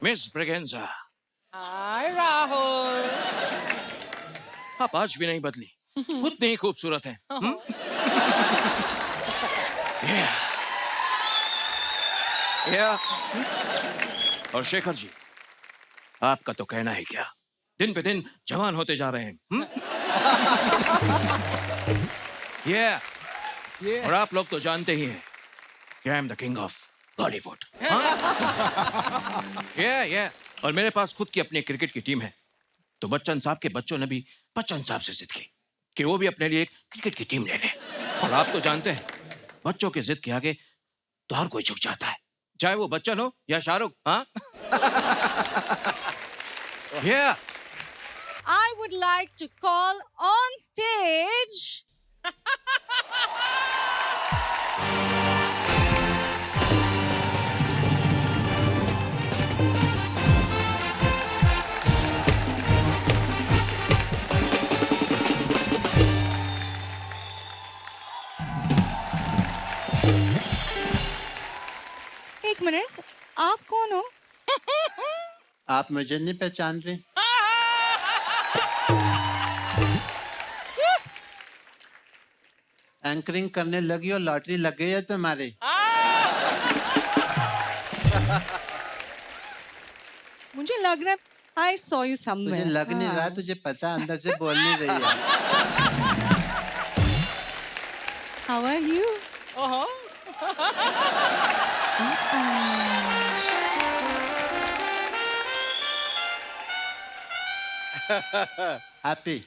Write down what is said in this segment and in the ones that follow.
Miss Braganza, हाय राहुल। आप आज भी नहीं बदली, उतनी ही खूबसूरत हैं। Yeah. Yeah. और शेखर जी, आपका तो कहना है क्या, दिन पे दिन जवान होते जा रहे हैं। Yeah. और आप लोग तो जानते ही हैं कि I am the king of Bollywood. Yeah. और मेरे पास खुद की अपनी क्रिकेट की टीम है, तो बच्चन साहब के बच्चों ने भी बच्चन साहब से जिद की कि वो भी अपने लिए एक क्रिकेट की टीम ले लें। और आप तो जानते हैं, बच्चों की जिद के आगे तो हर कोई झुक जाता है, चाहे वो बच्चन हो या शाहरुख। हाँ। Yeah. I would like to call on stage एक मिनट, आप कौन हो? आप मुझे नहीं पहचान रहे? एंकरिंग करने लगी और लॉटरी लग गई है तुम्हारी। मुझे लग रहा है I saw you तुझे somewhere. लग नहीं रहा, तुझे पता, अंदर से बोल नहीं रही है। How are you? Happy.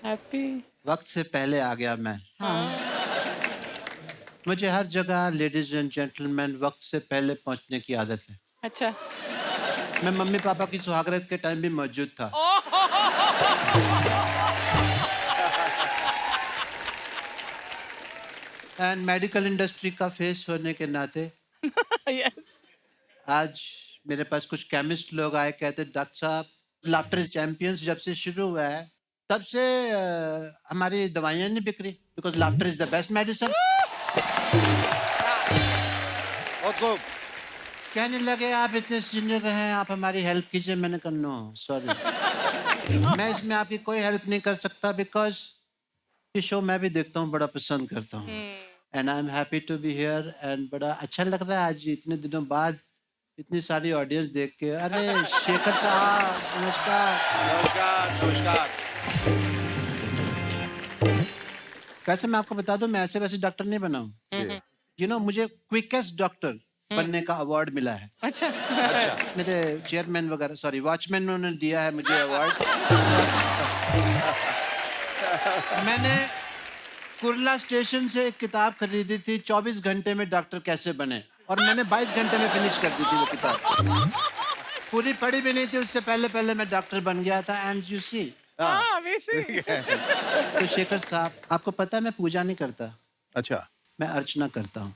Happy. वक्त से पहले आ गया मैं। मुझे हर जगह लेडीज एंड जेंटलमैन वक्त से पहले पहुंचने की आदत है। अच्छा। मैं मम्मी पापा की सुहागरात के टाइम भी मौजूद था। एंड मेडिकल इंडस्ट्री का फेस होने के नाते Yes. आज मेरे पास कुछ केमिस्ट लोग आए, कहते डॉक्टर साहब, लाफ्टर चैंपियंस जब से शुरू हुआ है तब से हमारी दवाइयाँ नहीं बिक रही, because laughter is the best medicine. कहने लगे आप इतने सीनियर हैं, आप हमारी हेल्प कीजिए। मैंने कहा नो सॉरी, मैं इसमें आपकी कोई हेल्प नहीं कर सकता, बिकॉज ये शो मैं भी देखता हूँ, बड़ा पसंद करता हूँ। And I am happy to be here and बड़ा अच्छा लग रहा है आज इतने दिनों बाद इतनी सारी ऑडियंस देख के। अरे शेखर साहब नमस्कार। नमस्कार। वैसे मैं आपको बता दूं, मैं ऐसे वैसे डॉक्टर नहीं बना हूँ। यू नो, मुझे क्विकेस्ट डॉक्टर बनने का अवार्ड मिला है। अच्छा। मेरे चेयरमैन वगैरह, सॉरी वॉचमैन, उन्होंने दिया है मुझे अवार्ड। मैंने कुर्ला स्टेशन से एक किताब खरीदी थी, 24 घंटे में डॉक्टर कैसे बने, और मैंने 22 घंटे में फिनिश कर दी थी वो किताब। पूरी पढ़ी भी नहीं थी, उससे पहले पहले मैं डॉक्टर बन गया था। एंड यू सी, तो शेखर साहब, आपको पता है मैं पूजा नहीं करता, अच्छा, मैं अर्चना करता हूँ।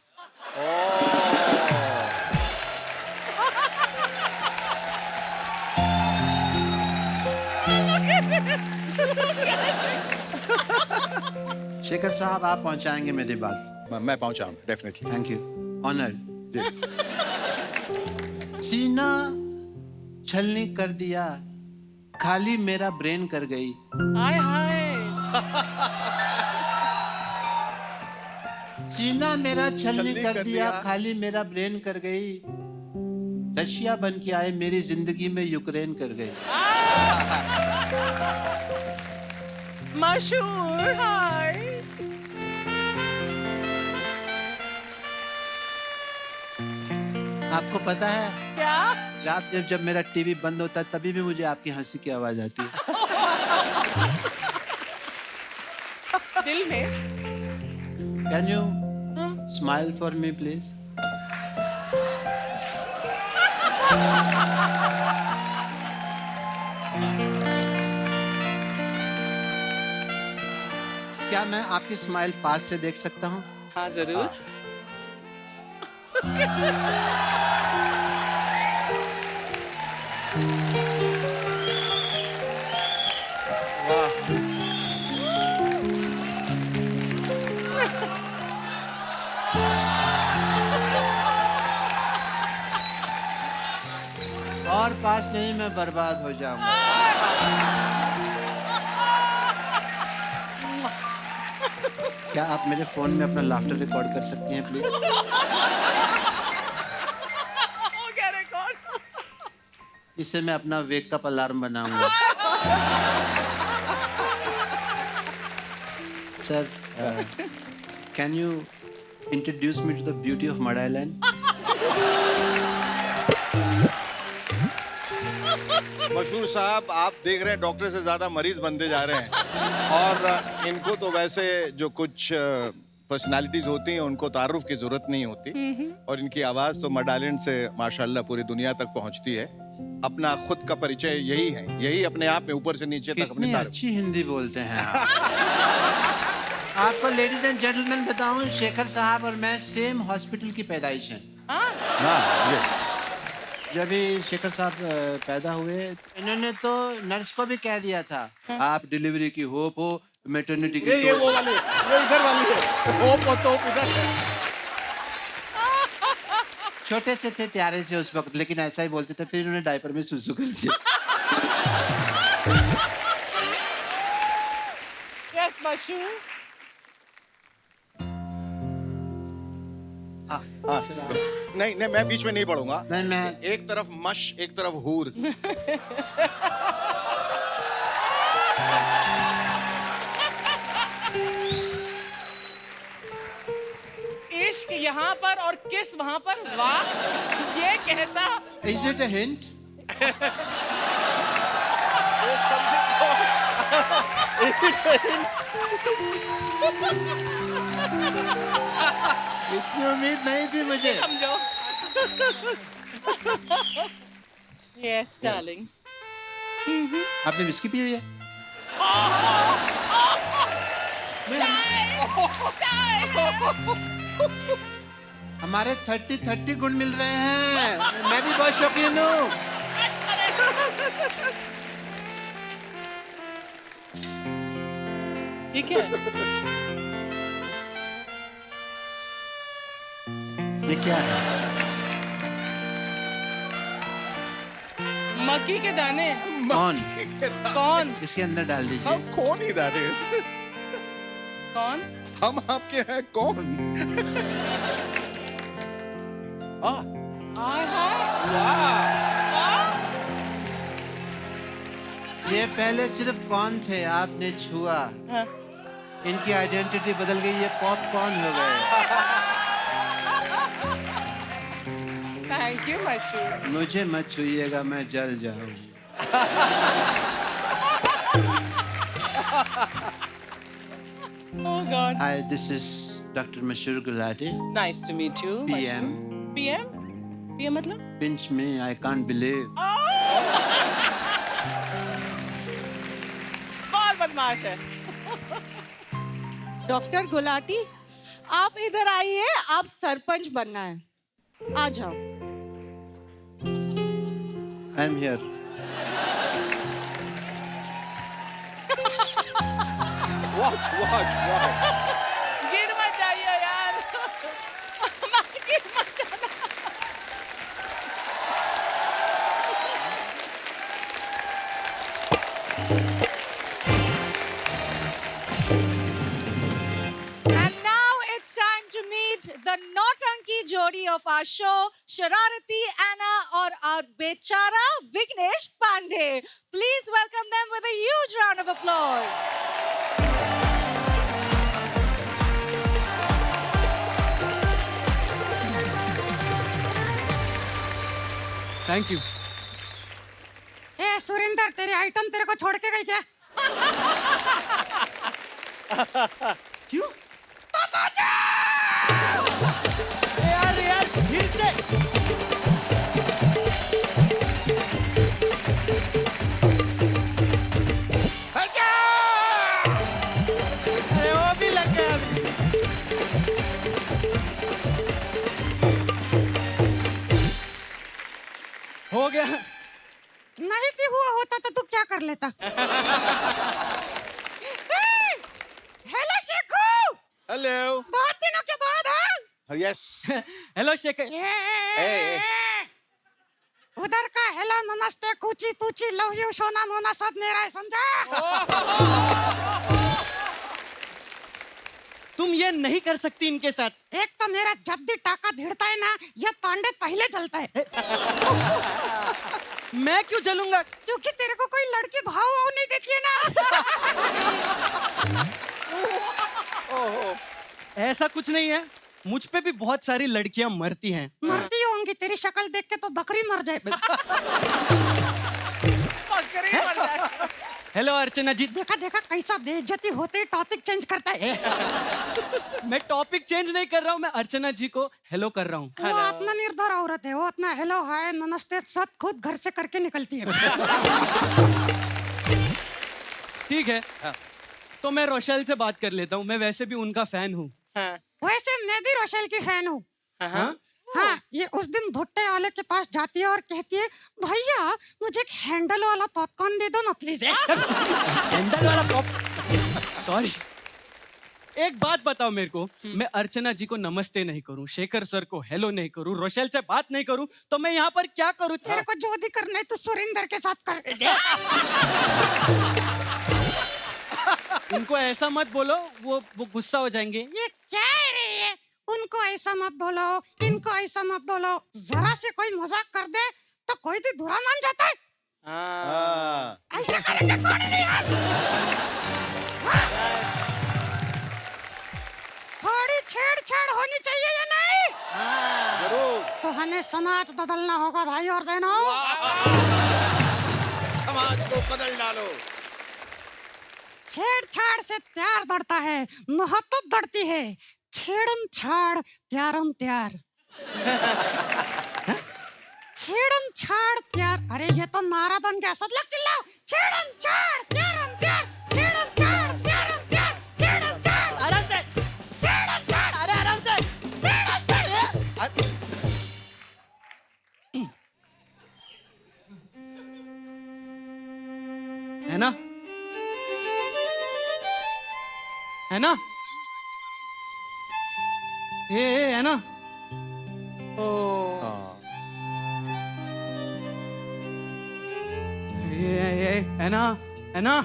शेखर साहब, आप पहुंचाएंगे मेरी बात। मैं पहुंचाऊंगा डेफिनेटली। Thank you, honoured. जी। सीना छलनी कर दिया, खाली मेरा ब्रेन कर गई। हाय हाय। सीना मेरा छलनी कर दिया, खाली मेरा ब्रेन कर गई। रशिया बन के आए मेरी जिंदगी में यूक्रेन कर गई। मशहूर। हाय। आपको पता है, क्या? रात में जब मेरा टीवी बंद होता है तभी भी मुझे आपकी हंसी की आवाज आती है। दिल में। Can you smile for me please? क्या मैं आपकी स्माइल पास से देख सकता हूँ? हाँ जरूर। और पास नहीं मैं बर्बाद हो जाऊंगा। क्या आप मेरे फोन में अपना लाफ्टर रिकॉर्ड कर सकती हैं प्लीज? हो गया रिकॉर्ड। इससे मैं अपना वेकअप अलार्म बनाऊंगा। Sir, can you introduce me to the beauty of Mud Island? मशहूर साहब, आप देख रहे हैं डॉक्टर से ज्यादा मरीज बनते जा रहे हैं। और इनको तो वैसे जो कुछ पर्सनालिटीज होती हैं उनको तारुफ की जरूरत नहीं होती, और इनकी आवाज तो मड आइलैंड से माशाल्लाह पूरी दुनिया तक पहुंचती है। अपना खुद का परिचय यही है, यही अपने आप में ऊपर से नीचे तक अपनी कितनी तारीफ। अच्छी हिंदी बोलते हैं आप। आपको लेडीज एंड जेंटलमैन बताऊं, शेखर साहब और मैं सेम हॉस्पिटल की पैदाइश हैं। हाँ, ये जब भी शेखर साहब पैदा हुए, इन्होंने तो नर्स को भी कह दिया था, आप डिलीवरी की होप हो, मैटरनिटी की ये वो वाली, ये इधर वाली है। होप और तोप इधर है। छोटे से थे, प्यारे से उस वक्त, लेकिन ऐसा ही बोलते थे। फिर इन्होंने डायपर में सुसु कर दिया। यस मशहूर। नहीं नहीं, मैं बीच में नहीं पढ़ूंगा। नहीं, मैं एक तरफ मश, एक तरफ हूर। इश्क यहाँ पर और किस वहाँ पर। वाह, ये कैसा। Is it a hint? इतनी उम्मीद नहीं थी मुझे। समझो। Yes darling. आपने विस्की पी हुई है? हमारे 30 गुण मिल रहे हैं। मैं भी बहुत शौकीन हूँ। ठीक है। ये क्या है? मक्की के दाने। कौन? कौन? इसके अंदर डाल दीजिए। हम कौन ही that is? कौन? हम आपके हैं कौन? आय हाय। ये पहले सिर्फ कौन थे, आपने छुआ, हाँ। इनकी आइडेंटिटी बदल गई, ये पॉपकॉर्न हो गए। थैंक यू मशहूर। मुझे मत छुइएगा, मैं जल जाऊंगी। Oh God. Hi, this is Dr. Mashur Gulati. Nice to meet you. PM. PM? PM मतलब? Pinch me, I can't believe. बहुत बदमाश है। डॉक्टर गुलाटी, आप इधर आइए, आप सरपंच बनना है। आ जाओ। I'm here. Watch, watch, watch. गिर मत जाइए यार। गिर मत जाना। And now it's time to meet the Nautanki Jodi of our show, Shararati Anna और our बेचारा Vignesh Pandey. Please welcome them with a huge round of applause. Thank you. ए सुरेंद्र, तेरी आइटम तेरे को छोड़ के गई क्या? क्यों? यार यार फिर से। अरे वो भी लग गया अभी। हो गया। नहीं थी हुआ होता तो तू क्या कर लेता? Hello Shekhu, Hello. बहुत दिनों के बाद। Yes. हेलो शेखर। Hey. वो उधर का हेलो नमस्ते कुची तुची लव यू शोना नोना साथ नहीं रहा है, समझा? तुम ये नहीं कर सकती इनके साथ। एक तो मेरा जद्दी टाका धिड़ता है ना, ये तांडे पहले जलता है। मैं क्यों जलूंगा? क्योंकि तेरे को कोई लड़की भाव वाव नहीं देती है ना। ऐसा कुछ नहीं है, मुझ पे भी बहुत सारी लड़कियां मरती हैं। मरती होंगी, तेरी शक्ल देख के तो बकरी मर जाए। बकरी मर जाए। हेलो अर्चना जी। देखा देखा कैसा बेइज्जती होते ही टॉपिक चेंज करता है। मैं टॉपिक चेंज नहीं कर रहा हूँ, मैं अर्चना जी को हेलो कर रहा हूँ। वो आत्मनिर्भर औरत है, वो अपना हेलो हाय नमस्ते सब खुद घर से करके निकलती है। ठीक है, तो मैं रोशेल से बात कर लेता हूँ, मैं वैसे भी उनका फैन हूँ। हाँ। वैसे मैं भी रोशेल की फैन हूँ। हाँ? हाँ, ये उस दिन भुट्टे वाले के पास जाती है और कहती है भैया मुझे एक हैंडल वाला पॉपकॉर्न दे दो ना प्लीज। हैंडल वाला पॉप, सॉरी। एक बात बताओ मेरे को, मैं अर्चना जी को नमस्ते नहीं करूं, शेखर सर को हेलो नहीं करूं, रोशेल से बात नहीं करूं, तो मैं यहाँ पर क्या करूं? तेरे को जो भी करना है तो सुरेंद्र के साथ कर। उनको ऐसा मत बोलो, वो गुस्सा हो जाएंगे। ये क्या है रे ये? उनको ऐसा मत बोलो, इनको ऐसा मत बोलो, जरा से कोई मजाक कर दे तो कोई भी बुरा मान जाता है। हाँ। ऐसा करेंगे कौन नहीं यार? थोड़ी छेड़छाड़ होनी चाहिए या नहीं? जरूर। तो हमें समाज बदलना होगा भाई और बहनों। समाज को बदल डालो। छेड़छाड़ से प्यार बढ़ता है, मोहब्बत बढ़ती है। छेड़न छाड़ प्यारम प्यार। छेड़न छाड़ प्यार, अरे ये तो नारा बन गया, सब लोग चिल्लाओ। छेड़न छाड़ प्यारम प्यार, छेड़न छाड़ प्यारम प्यार, छेड़न छाड़। आराम से, छेड़न छाड़, अरे आराम से। छेड़न छाड़। है ना? है ना? है ना? है ना? है ना?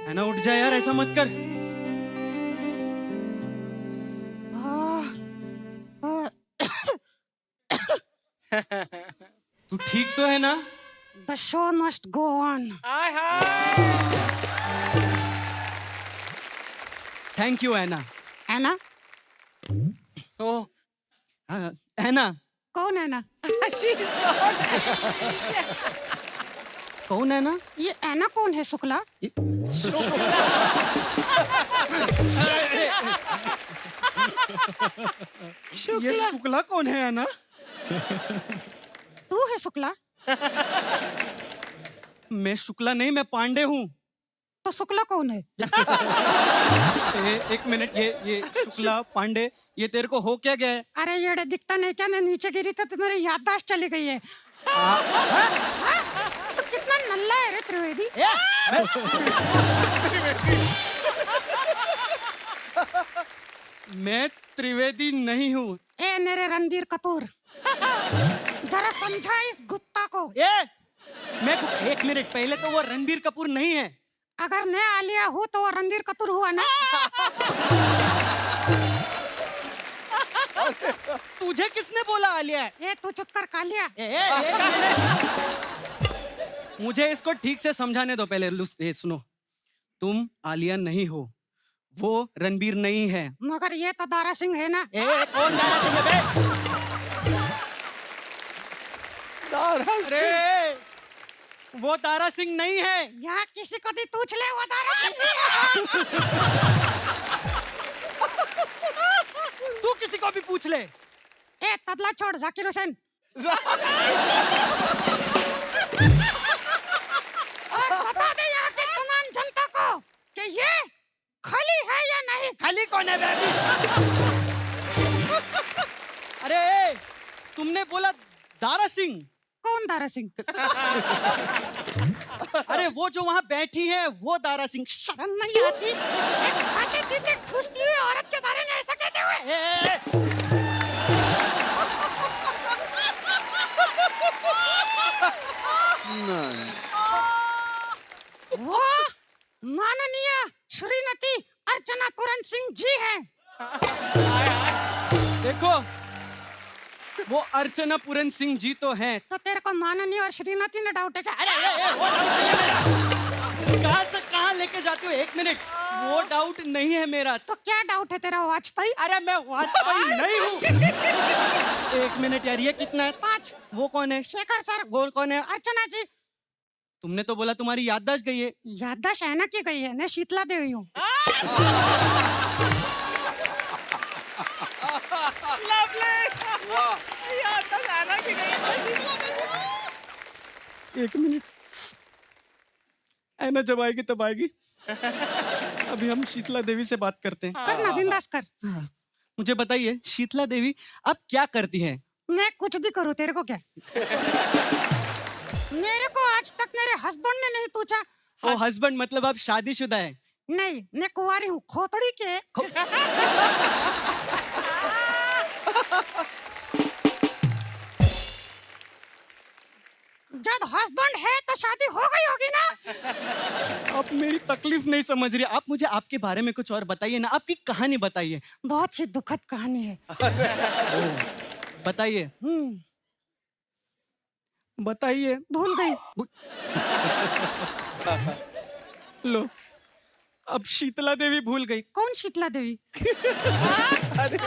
है ना? उठ जा यार, ऐसा मत कर। तू ठीक तो है ना? The show must go on. आय हाय। Thank you Anna. है ना? ओह, एना, कौन है ना? she's gone. कौन है ना? ये ऐना कौन है शुक्ला? ये शुक्ला कौन है एना? तू है शुक्ला? मैं शुक्ला नहीं, मैं पांडे हूँ। तो शुक्ला कौन है? एक मिनट, ये शुक्ला पांडे, ये तेरे को हो क्या गया है? अरे ये दिखता नहीं क्या? मैं नीचे गिरी तो तुम्हारी याददाश्त चली गई है। तो कितना नल्ला है रे त्रिवेदी। मैं त्रिवेदी नहीं हूँ। ए मेरे रणबीर कपूर, जरा समझा इस गुत्ता को। मैं एक मिनट, पहले तो वो रणबीर कपूर नहीं है। अगर मैं आलिया हूँ तो वो रणबीर कपूर हुआ ना? तुझे किसने बोला आलिया है? ए तू चुप कर कालिया। एक मिनट, मुझे इसको ठीक से समझाने दो पहले। सुनो, तुम आलिया नहीं हो, वो रणबीर नहीं है। मगर ये तो दारा सिंह है ना? कौन दारा सिंह है बे? अरे वो दारा सिंह नहीं है। यहाँ किसी को भी पूछ ले, वो दारा सिंह नहीं है। तू किसी को भी पूछ ले। ए तबला छोड़, जाकिर हुसैन। और बता दे यहाँ के तमाम जनता को कि ये खाली है या नहीं। खाली कौन है बेबी? अरे तुमने बोला दारा सिंह। कौन दारा सिंह? अरे वो जो वहाँ बैठी है वो दारा सिंह। शर्म नहीं आती? एक खाते पीते ठूसती हुई औरत के बारे में ऐसा कहते हुए? श्रीमती अर्चना पूरन सिंह जी हैं। देखो, वो अर्चना पूरन सिंह जी तो हैं। तो तेरे को माननीय और श्रीमती ने डाउट है क्या? अरे कहाँ से कहाँ लेके जाती हो? एक मिनट, वो डाउट नहीं है मेरा। तो क्या डाउट है तेरा वाजपेयी? अरे मैं वाजपेयी नहीं हूँ। एक मिनट यार, ये कितना है? 5। वो कौन है? शेखर सर। वो कौन है? अर्चना जी। तुमने तो बोला तुम्हारी याददाश्त गई है। याददाश्त है ना की गई है, मैं शीतला देवी हूँ। एक मिनट, ऐना जब आएगी तब आएगी। अभी हम शीतला देवी से बात करते हैं। कर ना, बिंदास कर। हाँ। मुझे बताइए, शीतला देवी अब क्या करती हैं? मैं कुछ भी करूँ, तेरे को क्या? मेरे को आज तक मेरे हस्बैंड ने नहीं पूछा। ओ हस्बैंड मतलब आप शादीशुदा है? नहीं, मैं कुंवारी हूँ, खोतड़ी के। जब हस्बैंड है तो शादी हो गई होगी ना? आप मेरी तकलीफ नहीं समझ रही। आप मुझे आपके बारे में कुछ और बताइए ना, आपकी कहानी बताइए। बहुत ही दुखद कहानी है। बताइए। बताइए। भूल गई। लो, अब शीतला देवी भूल गई। कौन शीतला देवी? अरे,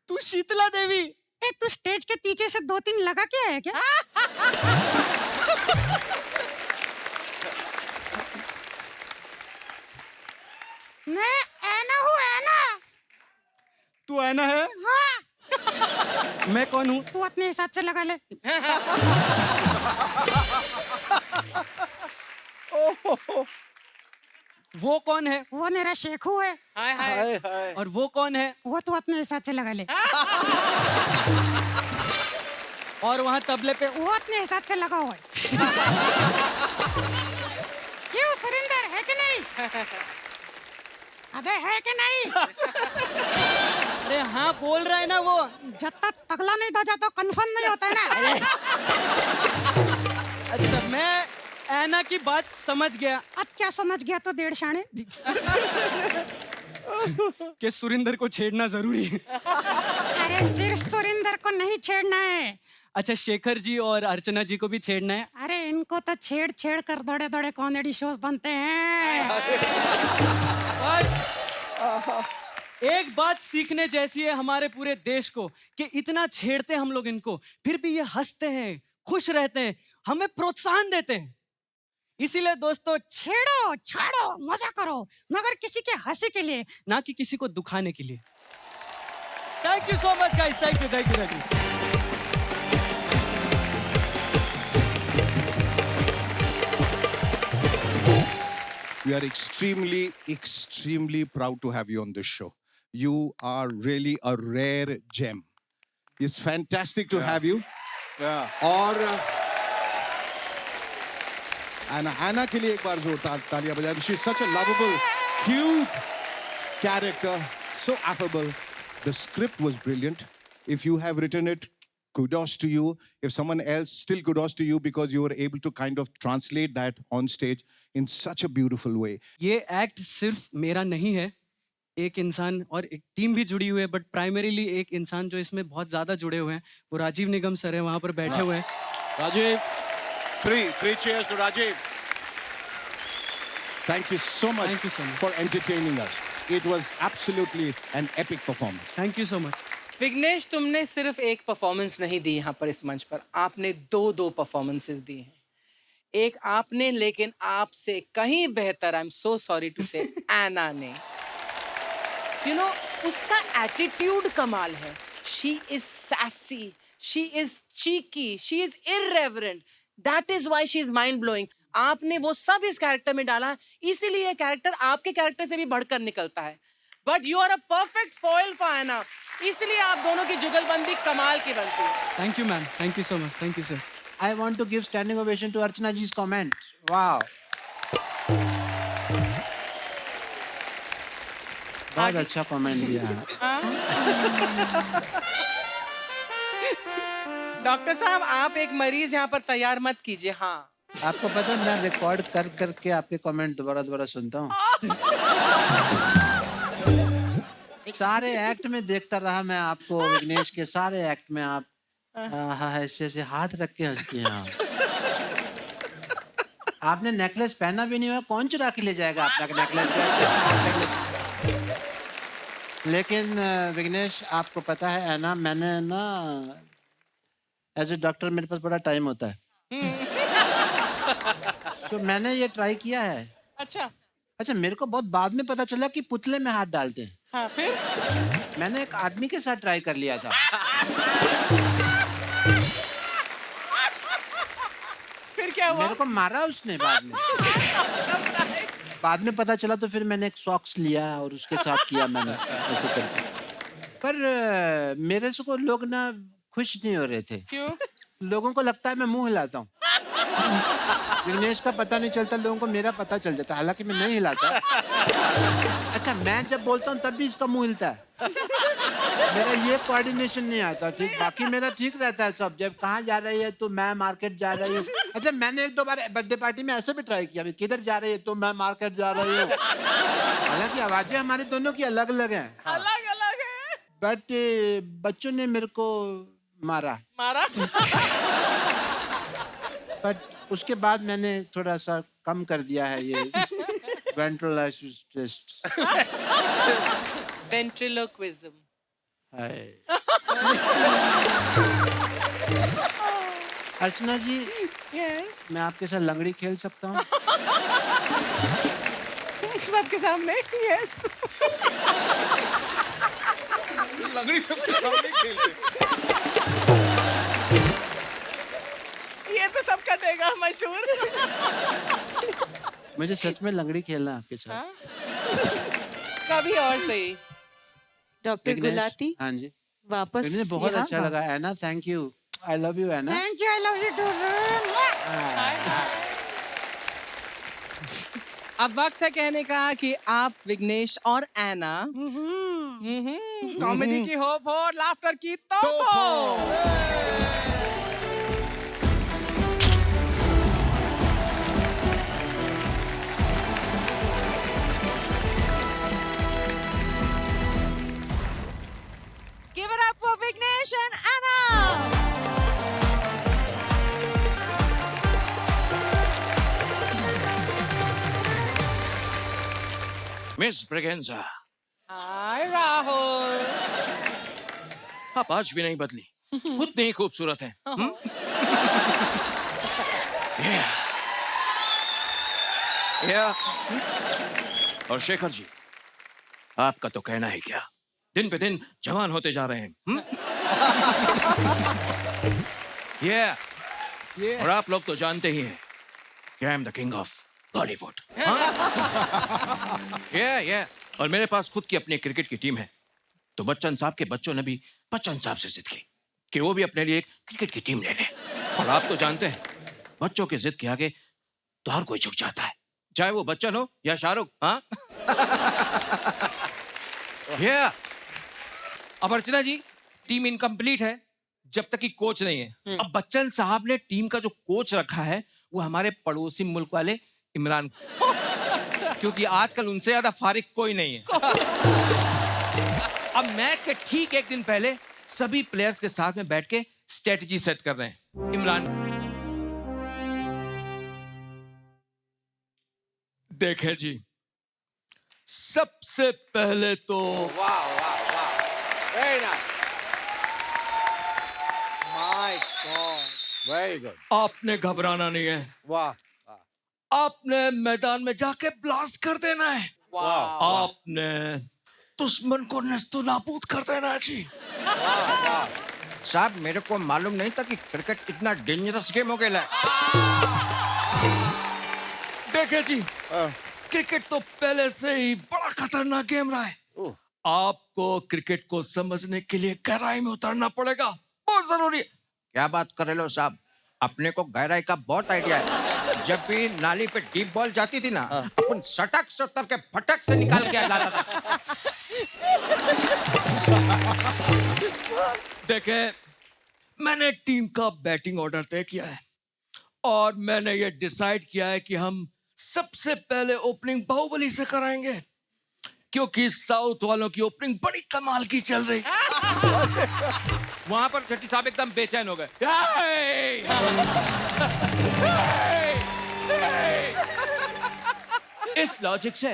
तू शीतला देवी? ए, तू स्टेज के पीछे से 2-3 लगा के आया क्या? मैं ऐना हूँ, ऐना। तू ऐना है? हाँ। मैं कौन हूँ? तू अपने हिसाब से लगा ले। वो कौन है? वो मेरा शेखू है। हाय हाय। हाय हाय। और वो कौन है? वो तू अपने हिसाब से लगा ले। और वहाँ तबले पे वो अपने हिसाब से लगा हुआ है। क्यों सुरिंदर, है कि नहीं? अबे है कि नहीं? अरे हाँ, बोल रहा है ना वो। जब तक तगला नहीं दो जाता कंफर्म नहीं होता है ना। अच्छा, मैं ऐना की बात समझ गया। अब क्या समझ गया तो 1.5 शाणे? कि सुरिंदर को छेड़ना जरूरी है। अरे सिर्फ सुरिंदर को नहीं छेड़ना है। अच्छा, शेखर जी और अर्चना जी को भी छेड़ना है? अरे इनको तो छेड़ छेड़ कर बड़े बड़े कॉमेडी शोज बनते हैं। और एक बात सीखने जैसी है हमारे पूरे देश को, कि इतना छेड़ते हम लोग इनको, फिर भी ये हंसते हैं, खुश रहते हैं, हमें प्रोत्साहन देते हैं। इसीलिए दोस्तों, छेड़ो छाड़ो मजा करो, मगर किसी के हंसी के लिए, ना कि किसी को दुखाने के लिए। Thank you so much guys, thank you, thank you, thank you. We are extremely proud to have you on this show. You are really a rare gem. It's fantastic to have you. Yeah. और Anna के लिए एक बार जोरदार तालियां बजाएं. She's such a lovable, cute character, so affable. The script was brilliant. If you have written it, kudos to you. If someone else, still kudos to you, because you were able to kind of translate that on stage in such a beautiful way. ये act सिर्फ मेरा नहीं है, एक इंसान और एक team भी जुड़ी हुई है, बट प्राइमरीली एक इंसान जो इसमें बहुत ज्यादा जुड़े हुए हैं, वो राजीव निगम सर है, वहां पर बैठे हुए हैं। Rajiv, three cheers to Rajiv. Thank you so much, Thank you so much. for entertaining us. It was absolutely an epic performance. Thank you so much. Vignesh, तुमने सिर्फ एक परफॉर्मेंस नहीं दी यहाँ पर इस मंच पर, आपने दो परफॉर्मेंसेस दी हैं। एक आपने, लेकिन आपसे कहीं बेहतर, I am so sorry to say, Anna ने। यू नो, उसका एटीट्यूड कमाल है। She is sassy, she is cheeky, she is irreverent, that is why she is mind blowing. आपने वो सब इस कैरेक्टर में डाला, इसीलिए ये कैरेक्टर आपके कैरेक्टर से भी बढ़कर निकलता है। But you are a perfect foil for Anna, इसलिए आप दोनों की जुगलबंदी कमाल की बनती है। Thank you ma'am, thank you so much, thank you sir. I want to give standing ovation to Archana ji's comment. Wow. बहुत अच्छा कमेंट दिया। डॉक्टर साहब, आप एक मरीज यहाँ पर तैयार मत कीजिए। हाँ, आपको पता है मैं रिकॉर्ड कर करके आपके कमेंट दोबारा दोबारा सुनता हूँ। सारे एक्ट में देखता रहा मैं आपको, विघ्नेश के सारे एक्ट में आप हाँ ऐसे ऐसे हाथ रख के हंसती हैं आप। आपने नेकलेस पहना भी नहीं हुआ, कौन चुरा के ले जाएगा आपका नेकलेस? लेकिन विघ्नेश आपको पता है ना, मैंने ना एज ए डॉक्टर मेरे पास बड़ा टाइम होता है, तो मैंने ये ट्राई किया है। अच्छा अच्छा, मेरे को बहुत बाद में पता चला कि पुतले में हाथ डालते हैं। हाँ फिर मैंने एक आदमी के साथ ट्राई कर लिया था। फिर क्या हुआ? मेरे को मारा उसने बाद में। बाद में पता चला तो फिर मैंने एक सॉक्स लिया और उसके साथ किया मैंने ऐसे करके। पर मेरे से को लोग ना खुश नहीं हो रहे थे। क्यों? लोगों को लगता है मैं मुंह हिलाता हूँ। विघ्नेश का पता नहीं चलता, लोगों को मेरा पता चल जाता, हालांकि मैं नहीं हिलाता। अच्छा, मैं जब बोलता हूँ तब भी इसका मुंह हिलता है। मेरा ये कोऑर्डिनेशन नहीं आता ठीक। बाकी मेरा ठीक रहता है सब। जब कहाँ जा रही है तो मैं मार्केट जा रही हूँ। अच्छा, मैंने एक दो बार बर्थडे पार्टी में ऐसे भी ट्राई किया, किधर जा रही है तो मैं मार्केट जा रही हूँ। हालांकि आवाजें हमारे दोनों की अलग अलग हैं, अलग अलग है। बट बच्चों ने मेरे को मारा। मारा? बट उसके बाद मैंने थोड़ा सा कम कर दिया है ये वेंट्रोलाइसिस टेस्ट। वेंट्रिलोक्विज्म। अर्चना जी, यस। मैं आपके साथ लंगड़ी खेल सकता हूँ? सबके सामने? यस। लंगड़ी सबके सामने खेलते। ये तो सब कटेगा मशहूर। मुझे सच में लंगड़ी खेलना है आपके साथ। हाँ? कभी और सही। डॉक्टर विघ्नेश, गुलाटी हाँ जी, वापस मुझे बहुत यहाँ? अच्छा लगा। Anna, thank you, I love you Anna. Thank you, I love you too. अब वक्त है कहने का कि आप विघ्नेश और एना कॉमेडी की होप हो, लाफ्टर की तोप हो। Give it up for Vignesh and Anna. Miss Braganza, hi Rahul. आप आज भी नहीं बदली, उतनी ही खूबसूरत हैं। Yeah. Yeah. और शेखर जी, आपका तो कहना ही क्या, दिन पे दिन जवान होते जा रहे हैं। Yeah. और आप लोग तो जानते ही हैं कि I am the king of Bollywood. Yeah. और मेरे पास खुद की अपनी क्रिकेट की टीम है, तो बच्चन साहब के बच्चों ने भी बच्चन साहब से जिद की कि वो भी अपने लिए एक क्रिकेट की टीम ले लें। और आप तो जानते हैं, बच्चों की जिद के आगे तो हर कोई झुक जाता है, चाहे वो बच्चन हो या शाहरुख। हाँ। Yeah. अब अर्चना जी, टीम इनकम्प्लीट है जब तक कि कोच नहीं है। अब बच्चन साहब ने टीम का जो कोच रखा है वो हमारे पड़ोसी मुल्क वाले इमरान, क्योंकि आजकल उनसे ज्यादा फारिग कोई नहीं है। अब मैच के ठीक एक दिन पहले सभी प्लेयर्स के साथ में बैठ के स्ट्रेटजी सेट कर रहे हैं। इमरान, देखें जी, सबसे पहले तो वाह वाह वाह, very nice, my God. Very good, आपने घबराना नहीं है, वाह आपने मैदान में जाके ब्लास्ट कर देना है, वाह। आपने दुश्मन को नस्तो नाबूद कर देना है जी। साहब, मेरे को मालूम नहीं था कि क्रिकेट इतना डेंजरस गेम हो गया है। देखे जी, क्रिकेट तो पहले से ही बड़ा खतरनाक गेम रहा है। आपको क्रिकेट को समझने के लिए गहराई में उतरना पड़ेगा, बहुत जरूरी है। क्या बात कर रहे हो साहब, अपने को गहराई का बहुत आइडिया है। जब भी नाली पे डीप बॉल जाती थी ना, अपन सटक सटक के फटक से निकाल के आ जाता था। देखे, मैंने टीम का बैटिंग ऑर्डर तय किया है। और मैंने ये डिसाइड किया है कि हम सबसे पहले ओपनिंग बाहुबली से कराएंगे, क्योंकि साउथ वालों की ओपनिंग बड़ी कमाल की चल रही। वहां पर शेट्टी साहब एकदम बेचैन हो गए। इस लॉजिक से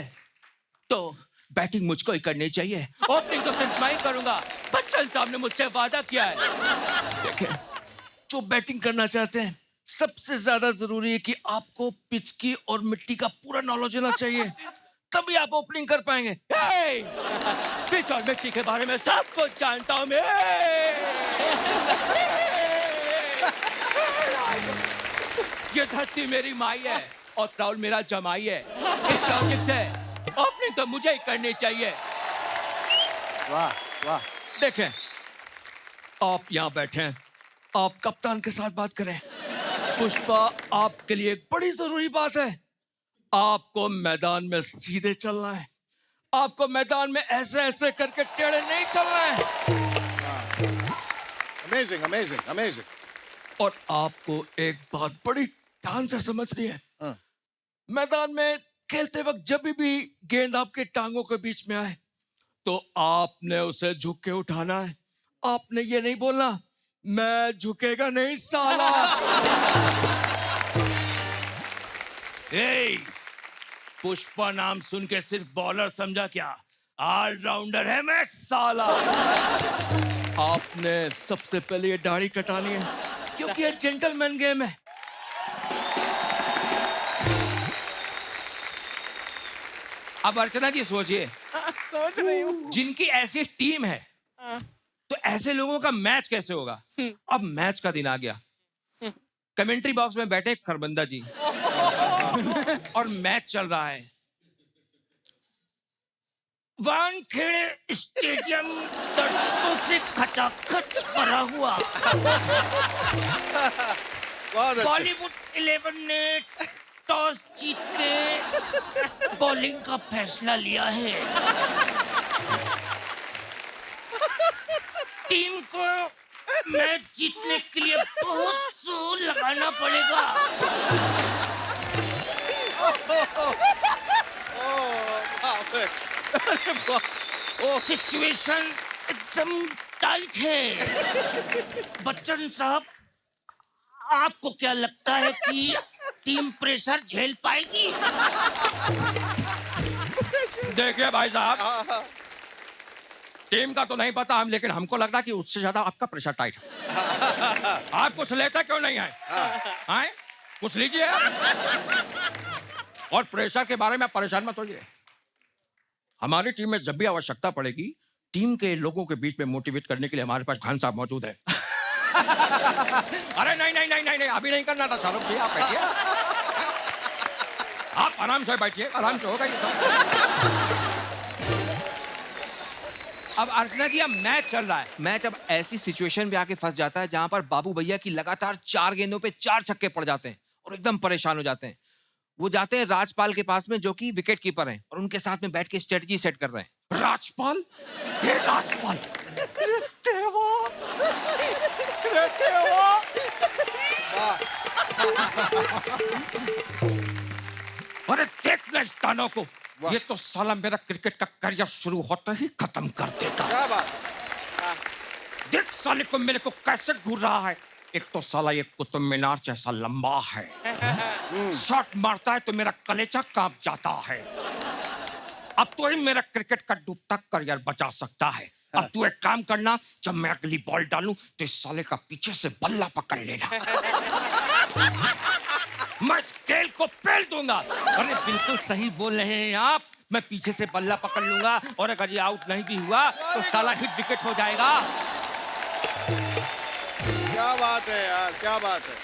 तो बैटिंग मुझको ही करनी चाहिए। ओपनिंग तो सिर्फ मैं ही करूंगा, बच्चन साहब ने मुझसे वादा किया है। देखें, जो बैटिंग करना चाहते हैं, सबसे ज्यादा जरूरी है कि आपको पिच की और मिट्टी का पूरा नॉलेज होना चाहिए, तभी आप ओपनिंग कर पाएंगे। पिच और मिट्टी के बारे में सब कुछ जानता हूं मैं। ये धरती मेरी माई है और राहुल मेरा जमाई है। इस लॉजिक से ओपनिंग तो मुझे ही करनी चाहिए। वाह वाह। देखें, आप यहाँ बैठे हैं, आप कप्तान के साथ बात करें। पुष्पा, आपके लिए एक बड़ी जरूरी बात है। आपको मैदान में सीधे चलना है, आपको मैदान में ऐसे ऐसे करके टेढ़े नहीं चलना है। Amazing amazing amazing. और आपको एक बात बड़ी ध्यान से समझनी है। हाँ। मैदान में खेलते वक्त जब भी गेंद आपके टांगों के बीच में आए, तो आपने उसे झुक के उठाना है। आपने ये नहीं बोलना, मैं झुकेगा नहीं साला। ए, पुष्पा नाम सुन के सिर्फ बॉलर समझा क्या? ऑलराउंडर है मैं साला। आपने सबसे पहले ये दाढ़ी कटानी है, क्योंकि ये जेंटलमैन गेम है। अब अर्चना जी सोचिए, सोच रही हूँ। जिनकी ऐसी टीम है, तो ऐसे लोगों का मैच कैसे होगा? अब मैच का दिन आ गया। कमेंट्री बॉक्स में बैठे खरबंदा जी और मैच चल रहा है। वानखेड़े स्टेडियम दर्शकों से खचाखच भरा हुआ। बहुत अच्छे। बॉलीवुड 11 ने टॉस जीत के बॉलिंग का फैसला लिया है। टीम को मैच जीतने के लिए बहुत जोर लगाना पड़ेगा। बाप रे। सिचुएशन एकदम टाइट है। बच्चन साहब, आपको क्या लगता है कि टीम प्रेशर झेल पाएगी? देखिए भाई साहब, टीम का तो नहीं पता हम, लेकिन हमको लगता कि उससे ज्यादा आपका प्रेशर टाइट है। आप कुछ लेते क्यों नहीं आए? आए कुछ लीजिए। और प्रेशर के बारे में परेशान मत होइए। हमारी टीम में जब भी आवश्यकता पड़ेगी, टीम के लोगों के बीच में मोटिवेट करने के लिए हमारे पास खान साहब मौजूद है। अरे नहीं नहीं नहीं नहीं नहीं, अभी नहीं करना था शाहरुख जी, आप बैठिए। आप आराम से बैठिए, आराम से होगा ये तो। अब अर्चना जी, अब मैच चल रहा है। मैच अब ऐसी सिचुएशन पे आके फंस जाता है जहां पर बाबू भैया की लगातार 4 गेंदों पे 4 छक्के पड़ जाते हैं और एकदम परेशान हो जाते हैं। वो जाते हैं राजपाल के पास में, जो कि विकेट कीपर हैं, और उनके साथ में बैठ के स्ट्रेटजी सेट कर रहे हैं। राजपाल, ये राजपाल, अरे देखना इस दानव को, ये तो साला मेरा क्रिकेट का करियर शुरू होते ही खत्म कर देता। क्या बात। देख साले को मेरे को कैसे घूर रहा है। एक तो साला ये कुतुब मीनार जैसा लंबा है, शॉट मारता है तो मेरा कलेजा कांप जाता है। अब तो ही मेरा क्रिकेट का डूबता करियर बचा सकता है। अब तू एक काम करना, जब मैं अगली बॉल डालूं तो इस साले का पीछे से बल्ला पकड़ लेना। मैं स्केल को पेल दूंगा। अरे बिल्कुल सही बोल रहे हैं आप, मैं पीछे से बल्ला पकड़ लूंगा और अगर ये आउट नहीं भी हुआ तो साला हिट विकेट हो जाएगा। क्या बात है यार, क्या बात है।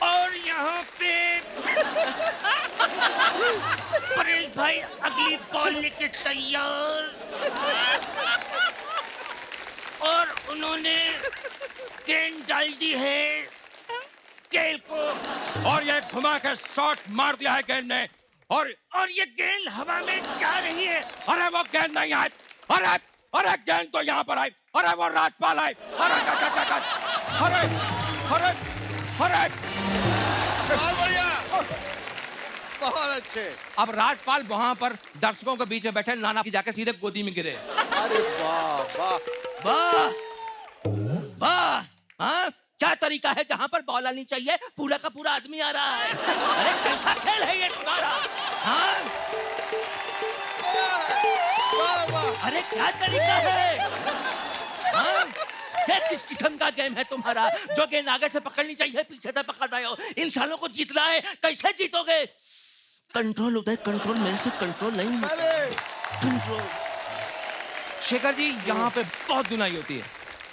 और यहाँ पे परेश भाई अगली बॉल लेके तैयार, और उन्होंने गेंद डाल दी है गेल को, और ये घुमा के शॉट मार दिया है गेंद ने, और ये गेंद हवा में जा रही है। अरे वो गेंद नहीं आई, अरे गेंद तो यहाँ पर आई, अरे वो राजपाल आई, अरे बहुत अच्छे। अब राजपाल वहां पर दर्शकों के बीच में बैठे, नाना की जाके सीधे गोदी में गिरे। अरे वाह वाह। वाह वाह, हाँ क्या तरीका है, जहां पर बॉल आनी चाहिए पूरा का पूरा आदमी आ रहा है। अरे कैसा खेल है ये तुम्हारा, हाँ वाह वाह। अरे क्या तरीका है, हाँ? ये किस किस्म का गेम है तुम्हारा, जो गेंद आगे से पकड़नी चाहिए पीछे से पकड़ रहे हो। इन सालों को जीतना है, कैसे जीतोगे? कंट्रोल होता है, कंट्रोल मेरे से कंट्रोल नहीं होता। अरे कंट्रोल। शेखर जी, यहाँ पे बहुत धुनाई होती है।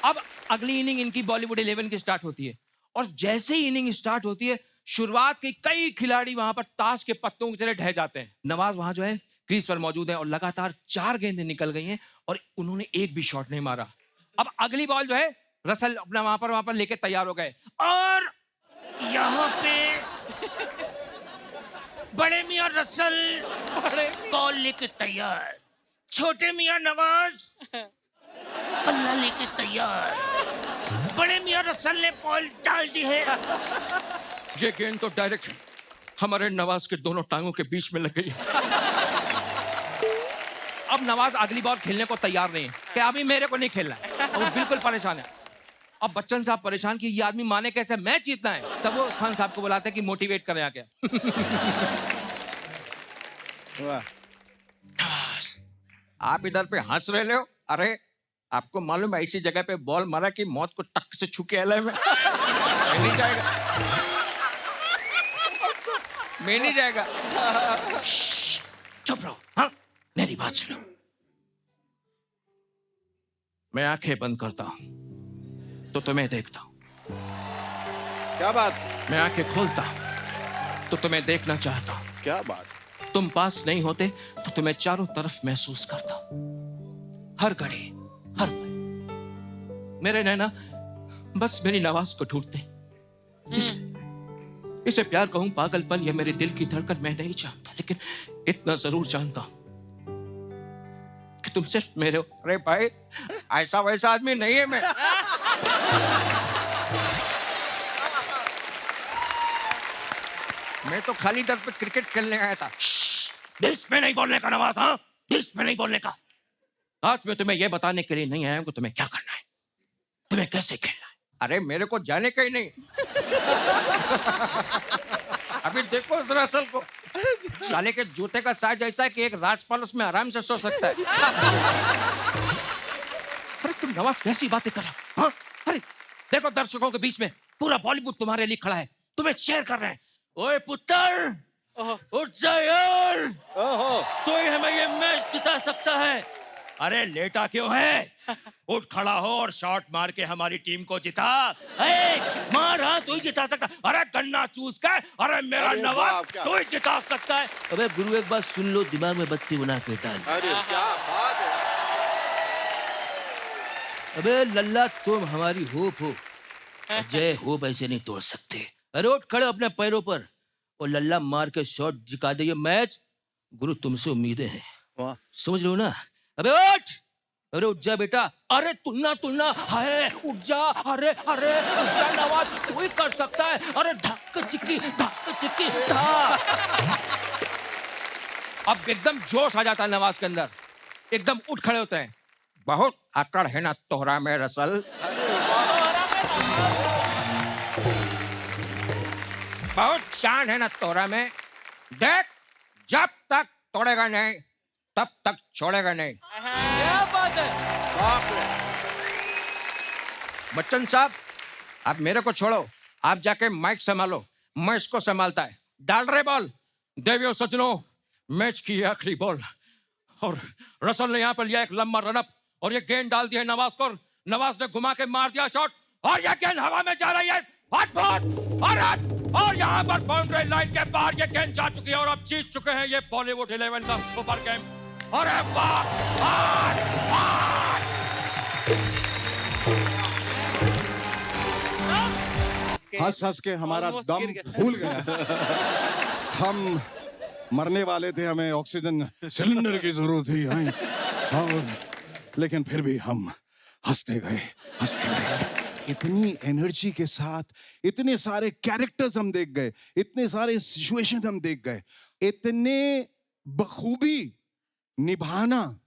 अब अगली इनिंग इनकी बॉलीवुड 11 की स्टार्ट होती है, और जैसे ही इनिंग स्टार्ट होती है, शुरुआत के कई खिलाड़ी वहां पर ताश के पत्तों की तरह ढह जाते हैं। नवाज वहां जो है क्रीज पर मौजूद है, और लगातार 4 गेंदें निकल गई हैं और उन्होंने एक भी शॉट नहीं मारा। अब अगली बॉल जो है, रसल अपना वहां पर लेके तैयार हो गए, और यहाँ पे बड़े मियां रसल बॉल लेके तैयार, छोटे मियां नवाज पल्ला लेके तैयार। बड़े मियां रसल ने बॉल डाल दी है। ये गेंद तो डायरेक्ट हमारे नवाज के दोनों टांगों के बीच में लग गई है। अब नवाज अगली बॉल खेलने को तैयार नहीं है कि अभी मेरे को नहीं खेलना है, वो बिल्कुल परेशान है। अब बच्चन साहब परेशान कि ये आदमी माने कैसे, मैच जीतना है। तब वो खान साहब को बुलाते हैं कि मोटिवेट करें आके। वाह। आप इधर पे हंस रहे हो। अरे आपको मालूम है ऐसी जगह पे बॉल मारा कि मौत को टक से छू के एले में नहीं जाएगा, मैं नहीं जाएगा। चुप रहो, हाँ मेरी बात सुनो। मैं आंखें बंद करता हूं तो तुम्हें देखता हूं, क्या बात, मैं आंखें खोलता हूं तो तुम्हें देखना चाहता हूं। क्या बात। तुम पास नहीं होते तो तुम्हें चारों तरफ महसूस करता हूं, हर घड़ी हर पल। मेरे नैना बस मेरी नवाज को ढूंढते। इसे प्यार कहूं पागलपन या मेरे दिल की धड़कन मैं नहीं जानता, लेकिन इतना जरूर जानता हूं कि तुम सिर्फ मेरे हो। अरे भाई ऐसा वैसा आदमी नहीं है मैं। मैं तो खाली दर पे क्रिकेट खेलने आया था। दिस में नहीं बोलने का नवाज, हाँ दिस में नहीं बोलने का। आज मैं तुम्हें यह बताने के लिए नहीं आया हूं कि तुम्हें क्या करना है, तुम्हें कैसे खेलना है। अरे मेरे को जाने का ही नहीं। अभी देखो उस रसल को, साले के जूते का साइज ऐसा है कि एक राजपाल उसमें आराम से सो सकता है। अरे तुम नवाज कैसी बातें कर रहे हो, हाँ? अरे देखो दर्शकों के बीच में पूरा बॉलीवुड तुम्हारे लिए खड़ा है, तुम्हें चेयर कर रहे हैं। ओए पुत्र उठ जा यार, ओहो। तो ही हमें ये मैच जिता सकता है। अरे लेटा क्यों है, उठ खड़ा हो और शॉट मार के हमारी टीम को जिता। मार, हाँ तू ही जिता सकता। अरे गन्ना चूस कर, अरे मेरा अरे नवाज बाप, क्या? तू ही जिता सकता है। अबे गुरु एक बात सुन लो, दिमाग में बत्ती बना के डाल। अरे क्या बात है। अबे लल्ला तुम हमारी होप हो, जय होप ऐसे नहीं तोड़ सकते। अरे उठ खड़े अपने पैरों पर और लल्ला मार के शॉट जिता दे ये मैच। गुरु तुमसे उम्मीदें हैं, वाह। समझ लो ना। अबे उठ, अरे उठ जा बेटा। अरे तुलना तुलना है, उठ जा। अरे अरे उठ जा नवाज, तू ही कर सकता है। अरे धक्का चिक्की अब एकदम जोश आ जाता है नवाज के अंदर, एकदम उठ खड़े होते हैं। बहुत आकड़ है ना तोहरा में रसल, बहुत शान है ना तोहरा में। देख जब तक तोड़ेगा नहीं तब तक छोड़ेगा नहीं। क्या बात है। बाप रे। बच्चन साहब आप मेरे को छोड़ो, आप जाके माइक संभालो, मैं इसको संभालता है। डाल रहे बॉल। देवियों सज्जनों, मैच की आखिरी बॉल, और रसल ने यहाँ पर लिया एक लंबा रनअप और ये गेंद डाल दिया नवाज को। नवाज ने घुमा के मार दिया शॉट और ये गेंद हवा में जा रही है। और यहाँ पर बाउंड्री लाइन के बाहर ये गेंद जा चुकी है और अब जीत चुके हैं ये बॉलीवुड 11 का सुपर गेम। अरे वाह, हंस हंस के हमारा Almost दम गिर गया। फूल गया। हम मरने वाले थे, हमें ऑक्सीजन सिलेंडर की जरूरत थी। और लेकिन फिर भी हम हंसते गए। इतनी एनर्जी के साथ इतने सारे कैरेक्टर्स हम देख गए, इतने सारे सिचुएशन हम देख गए, इतने बखूबी निभाना,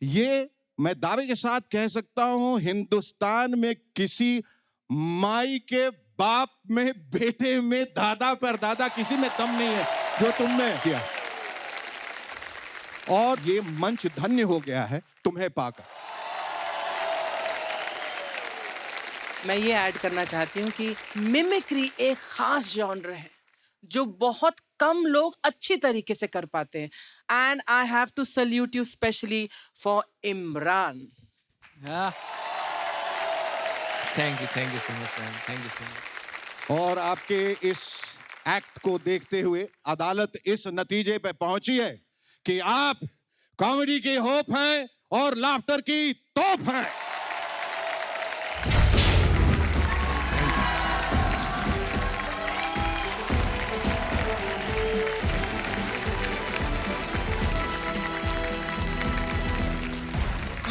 ये मैं दावे के साथ कह सकता हूं हिंदुस्तान में किसी माई के बाप में, बेटे में, दादा पर दादा किसी में दम नहीं है जो तुमने किया। और ये मंच धन्य हो गया है तुम्हें पाकर। मैं ये ऐड करना चाहती हूँ कि मिमिक्री एक खास जॉनर है जो बहुत कम लोग अच्छी तरीके से कर पाते हैं, and I have to salute you specially for Imran. Thank you so much ma'am, thank you so much. और आपके इस एक्ट को देखते हुए अदालत इस नतीजे पे पहुंची है कि आप कॉमेडी की होप हैं और लाफ्टर की तोप हैं।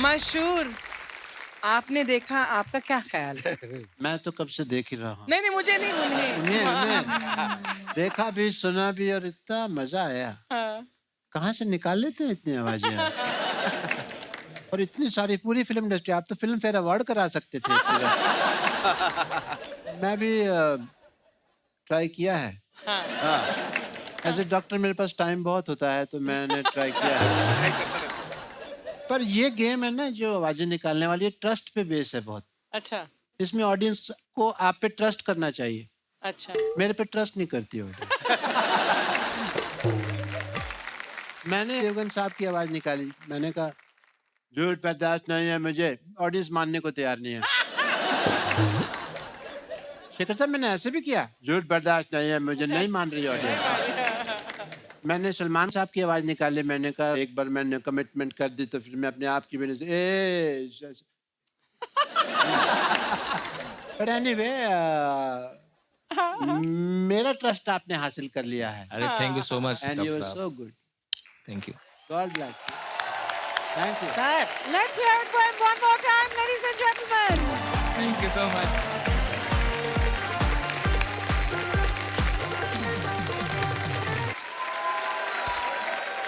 मशहूर, आपने देखा, आपका क्या ख्याल है? मैं तो कब से देख ही रहा हूँ। नहीं मुझे नहीं, उन्हें देखा भी, सुना भी, और इतना मजा आया। हाँ। कहाँ से निकाल लेते हैं इतनी आवाजें आप? और इतनी सारी पूरी फिल्म इंडस्ट्री, आप तो फिल्म फेयर अवार्ड करा सकते थे पूरा। मैं भी ट्राई किया है। एज ए डॉक्टर मेरे पास टाइम बहुत होता है तो मैंने ट्राई किया है। पर ये गेम है ना जो आवाजें निकालने वाली है, ट्रस्ट पे बेस है बहुत। अच्छा इसमें ऑडियंस को आप पे ट्रस्ट करना चाहिए। अच्छा। मेरे पे ट्रस्ट नहीं करती हो। मैंने देवगन साहब की आवाज निकाली, मैंने कहा झूठ बर्दाश्त नहीं है मुझे, ऑडियंस मानने को तैयार नहीं है। शेखर साहब मैंने ऐसे भी किया, झूठ बर्दाश्त नहीं है मुझे, नहीं मान रही ऑडियंस। मैंने सलमान साहब की आवाज निकाली, मैंने कहा एक बार मैंने कमिटमेंट कर दी तो फिर मैं अपने आप की वजह से बट एनीवे मेरा ट्रस्ट आपने हासिल कर लिया है। अरे thank you so much and you doctor R साहब, so good. Thank you. God bless you. Thank you. Let's hear it for him one more time, ladies and gentlemen. Thank you so much.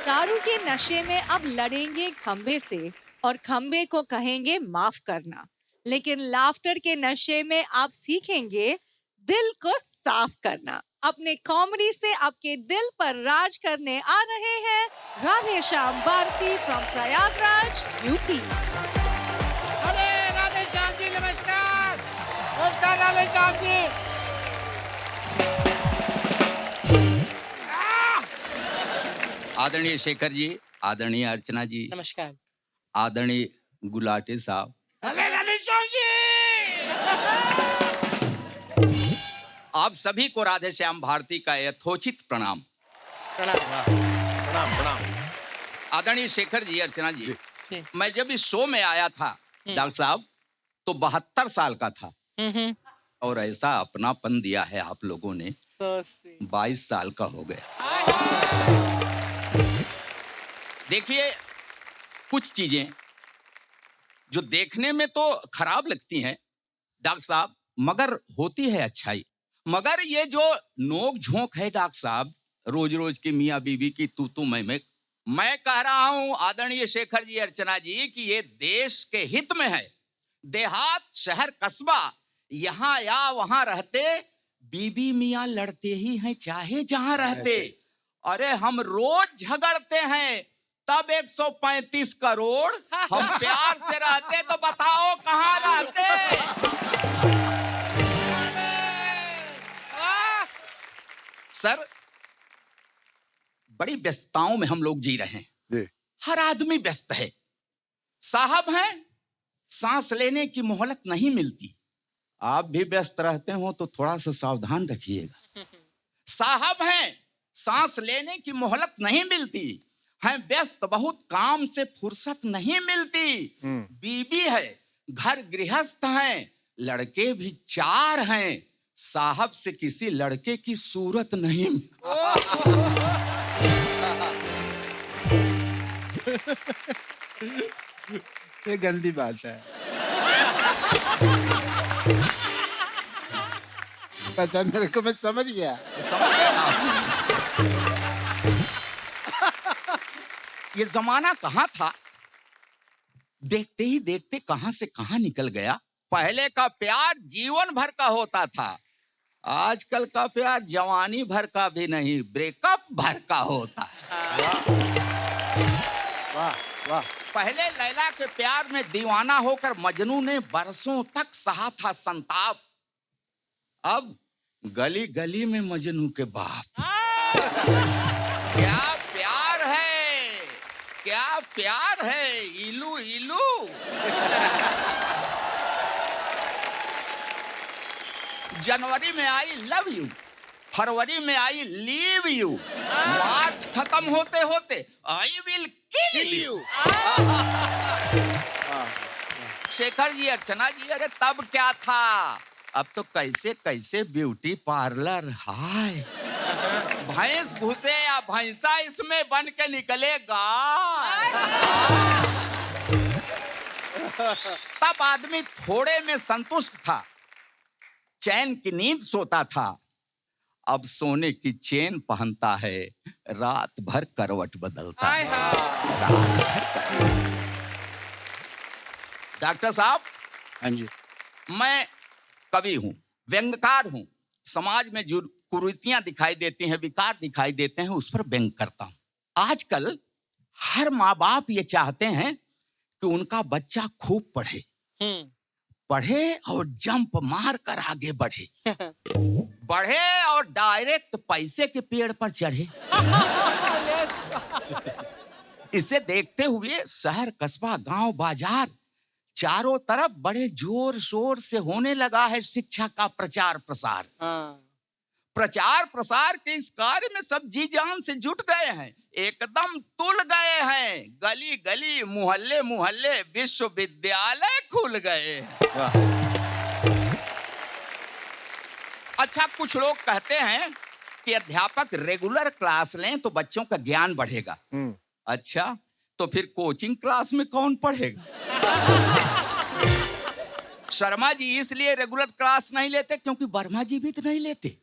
दारू के नशे में अब लड़ेंगे खंबे से और खंबे को कहेंगे माफ करना, लेकिन लाफ्टर के नशे में आप सीखेंगे दिल को साफ करना। अपने कॉमेडी से आपके दिल पर राज करने आ रहे हैं राधे श्याम भारती फ्रॉम प्रयागराज यूपी। अरे राधे श्याम जी नमस्कार। नमस्कार राधे श्याम जी। आदरणीय शेखर जी, आदरणीय अर्चना जी, नमस्कार। आदरणीय गुलाटी साहब, अरे राधे श्याम जी। आप सभी को राधे श्याम भारती का यथोचित प्रणाम। प्रणाम। आदरणीय शेखर जी, अर्चना जी, जी। मैं जब इस शो में आया था डॉक्टर साहब तो 72 साल का था और ऐसा अपनापन दिया है आप लोगों ने, So sweet. 22 साल का हो गया। देखिए कुछ चीजें जो देखने में तो खराब लगती हैं डॉक्टर साहब, मगर होती है अच्छाई। मगर ये जो नोक झोंक है डॉक्टर साहब, रोज रोज की मियाँ बीवी की तू मैं कह रहा हूं आदरणीय शेखर जी, अर्चना जी, कि ये देश के हित में है। देहात, शहर, कस्बा, यहाँ या वहां रहते बीबी मियाँ लड़ते ही हैं, चाहे जहां रहते। अरे हम रोज झगड़ते हैं, तब 135 करोड़ हम प्यार से रहते तो बताओ कहाँ रहते। सर, बड़ी व्यस्तताओं में हम लोग जी रहे हैं, हर आदमी व्यस्त है। साहब हैं, सांस लेने की मोहलत नहीं मिलती। आप भी व्यस्त रहते हो तो थोड़ा सा सावधान रखिएगा। साहब हैं, सांस लेने की मोहलत नहीं मिलती, हैं व्यस्त बहुत, काम से फुर्सत नहीं मिलती। बीबी है, घर गृहस्थ हैं, लड़के भी 4 हैं, साहब से किसी लड़के की सूरत नहीं। ये गंदी बात है। पता मेरे को, मैं समझ गया। समझ गए ना? ये जमाना कहाँ था, देखते ही देखते कहां से कहां निकल गया। पहले का प्यार जीवन भर का होता था, आजकल का प्यार जवानी भर का भी नहीं, ब्रेकअप भर का होता है। वाह वाह। पहले लैला के प्यार में दीवाना होकर मजनू ने बरसों तक सहा था संताप, अब गली गली में मजनू के बाप। क्या प्यार है, क्या प्यार है, इलू इलू। जनवरी में आई लव यू, फरवरी में आई लीव यू, मार्च खत्म होते होते I will kill you. Shekhar ji, Archana ji, अरे तब क्या था, अब तो कैसे कैसे ब्यूटी पार्लर। हाय, भैंस घुसे या भैंसा इसमें बन के निकलेगा। तब आदमी थोड़े में संतुष्ट था, चैन की नींद सोता था, अब सोने की चेन पहनता है, रात भर करवट बदलता है। रात भर करवट। डॉक्टर साहब, हाँ जी। मैं कवि हूं, व्यंग्यकार हूं, समाज में जो कुरीतियां दिखाई देती हैं, विकार दिखाई देते हैं, उस पर व्यंग करता हूं। आजकल हर माँ बाप ये चाहते हैं कि उनका बच्चा खूब पढ़े, पढ़े और जंप मार कर आगे बढ़े, बढ़े और डायरेक्ट पैसे के पेड़ पर चढ़े। इसे देखते हुए शहर, कस्बा, गांव, बाजार चारों तरफ बड़े जोर शोर से होने लगा है शिक्षा का प्रचार प्रसार। प्रचार प्रसार के इस कार्य में सब जी जान से जुट गए हैं, एकदम तुल गए हैं। गली गली, मोहल्ले मोहल्ले विश्वविद्यालय खुल गए हैं। अच्छा, कुछ लोग कहते हैं कि अध्यापक रेगुलर क्लास लें तो बच्चों का ज्ञान बढ़ेगा। अच्छा, तो फिर कोचिंग क्लास में कौन पढ़ेगा? शर्मा जी इसलिए रेगुलर क्लास नहीं लेते क्योंकि वर्मा जी भी तो नहीं लेते।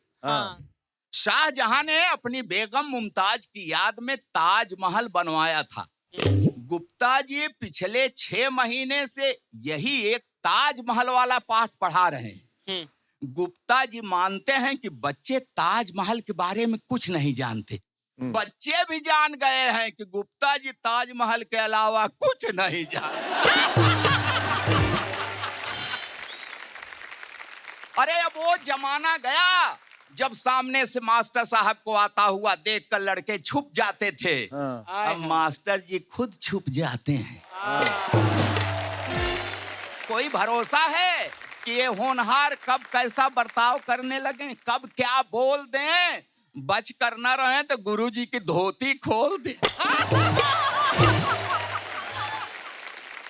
शाहजहां ने अपनी बेगम मुमताज की याद में ताजमहल बनवाया था। गुप्ता जी पिछले 6 महीने से यही एक ताजमहल वाला पाठ पढ़ा रहे हैं। गुप्ता जी मानते हैं कि बच्चे ताजमहल के बारे में कुछ नहीं जानते। बच्चे भी जान गए हैं कि गुप्ता जी ताजमहल के अलावा कुछ नहीं जानते। अरे अब वो जमाना गया जब सामने से मास्टर साहब को आता हुआ देखकर लड़के छुप जाते थे। अब मास्टर जी खुद छुप जाते हैं। कोई भरोसा है कि ये होनहार कब कैसा बर्ताव करने लगे, कब क्या बोल दें, बच कर न रहे तो गुरुजी की धोती खोल दे।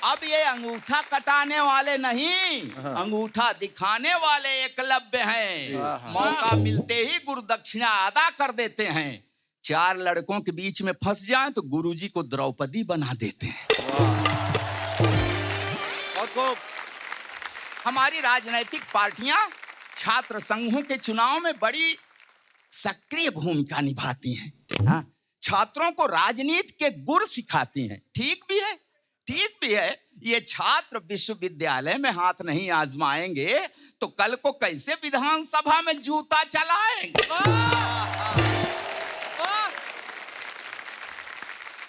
अब ये अंगूठा कटाने वाले नहीं, अंगूठा दिखाने वाले एकलव्य हैं। मौका मिलते ही गुरुदक्षिणा अदा कर देते हैं। 4 लड़कों के बीच में फंस जाएं तो गुरुजी को द्रौपदी बना देते हैं। हमारी राजनीतिक पार्टियां छात्र संघों के चुनाव में बड़ी सक्रिय भूमिका निभाती हैं। हाँ? छात्रों को राजनीति के गुर सिखाती हैं। ठीक भी है, ठीक भी है। ये छात्र विश्वविद्यालय में हाथ नहीं आजमाएंगे तो कल को कैसे विधानसभा में जूता चलाएंगे?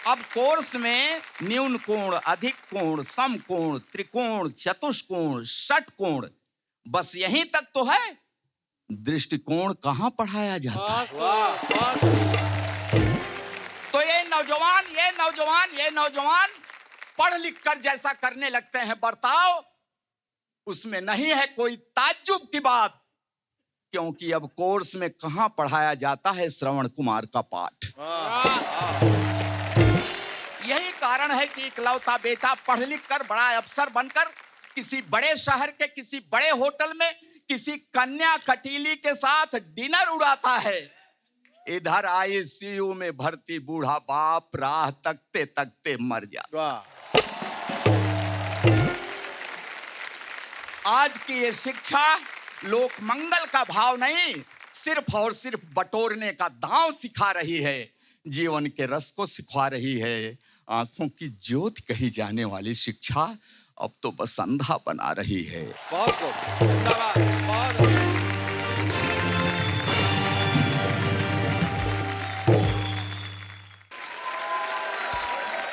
अब कोर्स में न्यून कोण, अधिक कोण, सम कोण, त्रिकोण, चतुष्कोण, षटकोण, बस यहीं तक तो है। दृष्टिकोण कहाँ पढ़ाया जाता है? तो ये नौजवान पढ़ लिख कर जैसा करने लगते हैं बर्ताव, उसमें नहीं है कोई ताज्जुब की बात, क्योंकि अब कोर्स में कहाँ पढ़ाया जाता है श्रवण कुमार का पाठ। यही कारण है कि इकलौता बेटा पढ़ लिख कर बड़ा अफसर बनकर किसी बड़े शहर के किसी बड़े होटल में किसी कन्या कटीली के साथ डिनर उड़ाता है। इधर आईसीयू में भर्ती बूढ़ा बाप राह तकते तकते मर जाता। आज की ये शिक्षा लोक मंगल का भाव नहीं, सिर्फ और सिर्फ बटोरने का दांव सिखा रही है, जीवन के रस को सिखा रही है। आंखों की ज्योति कही जाने वाली शिक्षा अब तो बस अंधा बना रही है। बहुत खूब, जिंदाबाद, बहुत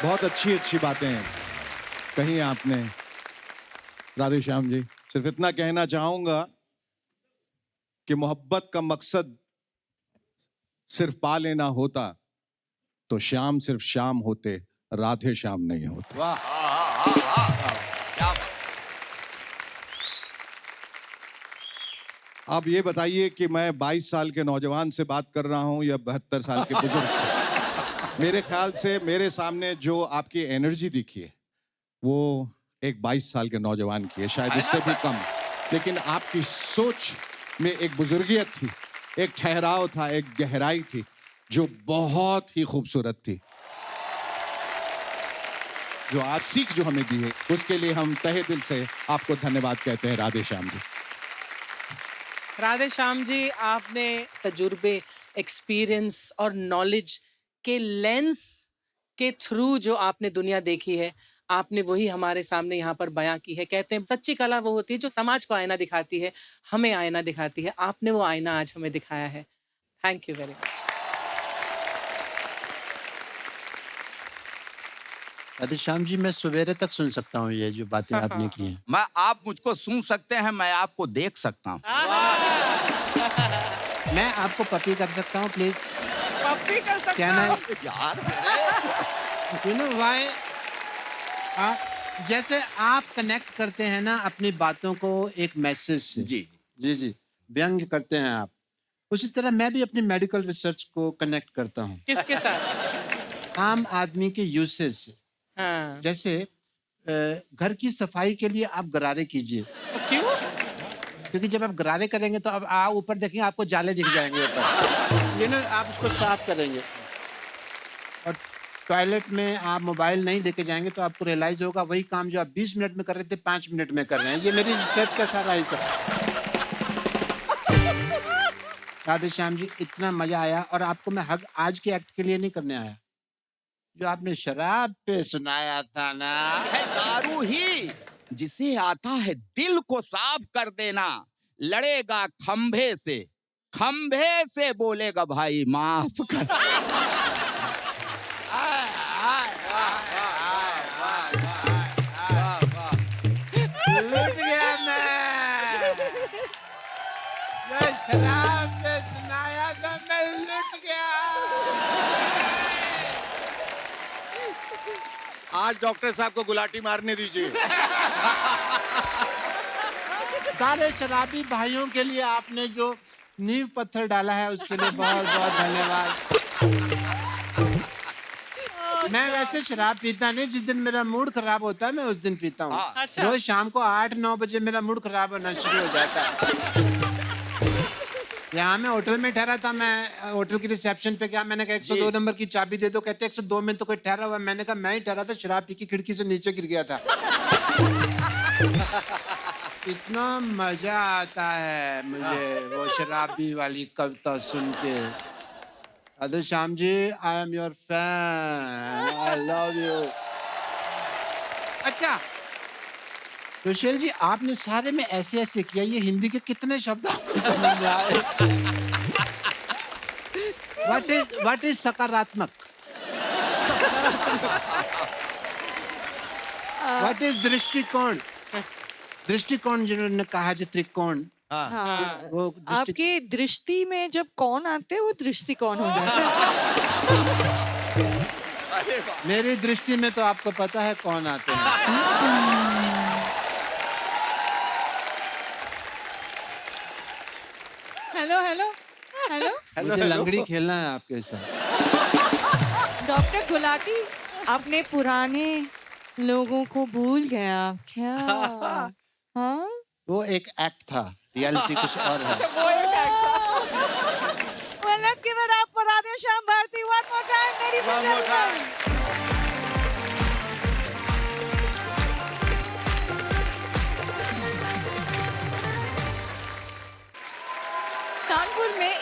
बहुत अच्छी बातें कही आपने राधे श्याम जी। सिर्फ इतना कहना चाहूंगा कि मोहब्बत का मकसद सिर्फ पा लेना होता तो श्याम सिर्फ श्याम होते, राधे श्याम नहीं होते। अब ये बताइए कि मैं 22 साल के नौजवान से बात कर रहा हूं या 72 साल के बुजुर्ग से। मेरे ख्याल से मेरे सामने जो आपकी एनर्जी दिखी है वो एक 22 साल के नौजवान की है, शायद इससे भी कम। लेकिन आपकी सोच में एक बुजुर्गियत थी, एक ठहराव था, एक गहराई थी जो बहुत ही खूबसूरत थी। जो आज सीख जो हमें दी है उसके लिए हम तहे दिल से आपको धन्यवाद कहते हैं राधे श्याम जी। राधे श्याम जी, आपने तजुर्बे, एक्सपीरियंस और नॉलेज के लेंस के थ्रू जो आपने दुनिया देखी है, आपने वही हमारे सामने यहाँ पर बयां की है। कहते हैं सच्ची कला वो होती है जो समाज को आईना दिखाती है, हमें आईना दिखाती है। आपने वो आईना आज हमें दिखाया है। Thank you very much. Radhe Shyam ji, मैं सवेरे तक सुन सकता हूँ ये जो बातें आपने की हैं। मैं, आप मुझको सुन सकते हैं, मैं आपको देख सकता हूँ। मैं आपको पपी कर सकता हूँ प्लीज? पप्पी कर सकता क्या ना? यार यू नो व्हाई? जैसे आप कनेक्ट करते हैं ना अपनी बातों को एक मैसेज से, जी जी जी, व्यंग करते हैं आप, उसी तरह मैं भी अपनी मेडिकल रिसर्च को कनेक्ट करता हूँ किसके साथ? आम आदमी के यूसेज से। हाँ। जैसे घर की सफाई के लिए आप गरारे कीजिए। क्यों? क्योंकि जब आप गरारे करेंगे तो अब आप ऊपर देखेंगे आपको जाले दिख जाएंगे ऊपर, यू नो, आप उसको साफ करेंगे। और टॉयलेट में आप मोबाइल नहीं लेके जाएंगे तो आपको रियलाइज होगा वही काम जो आप 20 मिनट में कर रहे थे 5 मिनट में कर रहे हैं। ये मेरी रिसर्च का सारा हिस्सा। राधे श्याम जी, इतना मजा आया। और आपको मैं हक आज के एक्ट के लिए नहीं करने आया, जो आपने शराब पे सुनाया था ना, है दारू ही जिसे आता है दिल को साफ कर देना। लड़ेगा खंभे से बोलेगा भाई माफ कर। लूट गया मैं, जो शराब पे सुनाया था मैं लूट गया। आज डॉक्टर साहब को गुलाटी मारने दीजिए। सारे शराबी भाइयों के लिए आपने जो नींव पत्थर डाला है उसके लिए बहुत बहुत धन्यवाद। मैं वैसे शराब पीता नहीं, जिस दिन मेरा मूड खराब होता है मैं उस दिन पीता हूँ। अच्छा। रोज शाम को 8-9 बजे मेरा मूड खराब होना शुरू हो जाता है। यहाँ मैं होटल में ठहरा था, मैं होटल की रिसेप्शन पे गया, मैंने कहा 102 नंबर की चाबी दे दो। कहते 102 में तो कोई ठहरा हुआ। मैंने कहा मैं ही ठहरा था, शराब पी की खिड़की से नीचे गिर गया था। इतना मजा आता है मुझे वो शराबी वाली कविता सुन के। Radhe Shyam ji, I am your fan, I love you. अच्छा रोशेल जी, आपने सारे में ऐसे ऐसे किया, ये हिंदी के कितने शब्द आपको समझ में आए? व्हाट इज सकारात्मक? व्हाट इज दृष्टिकोण? दृष्टिकोण जिन्होंने कहा, जो त्रिकोण, हाँ। वो आपके दृष्टि में जब कौन आते हैं वो दृष्टिकोण हो जाता है। मेरी दृष्टि में तो आपको पता है कौन आते हैं। हेलो हेलो हेलो मुझे लंगड़ी खेलना है आपके साथ। डॉक्टर गुलाटी, अपने पुराने लोगों को भूल गया क्या? हाँ, वो एक एक्ट था, रियलिटी कुछ और है। Well, let's give it up for Radhe Shyam Bharti one more time, ladies and gentlemen.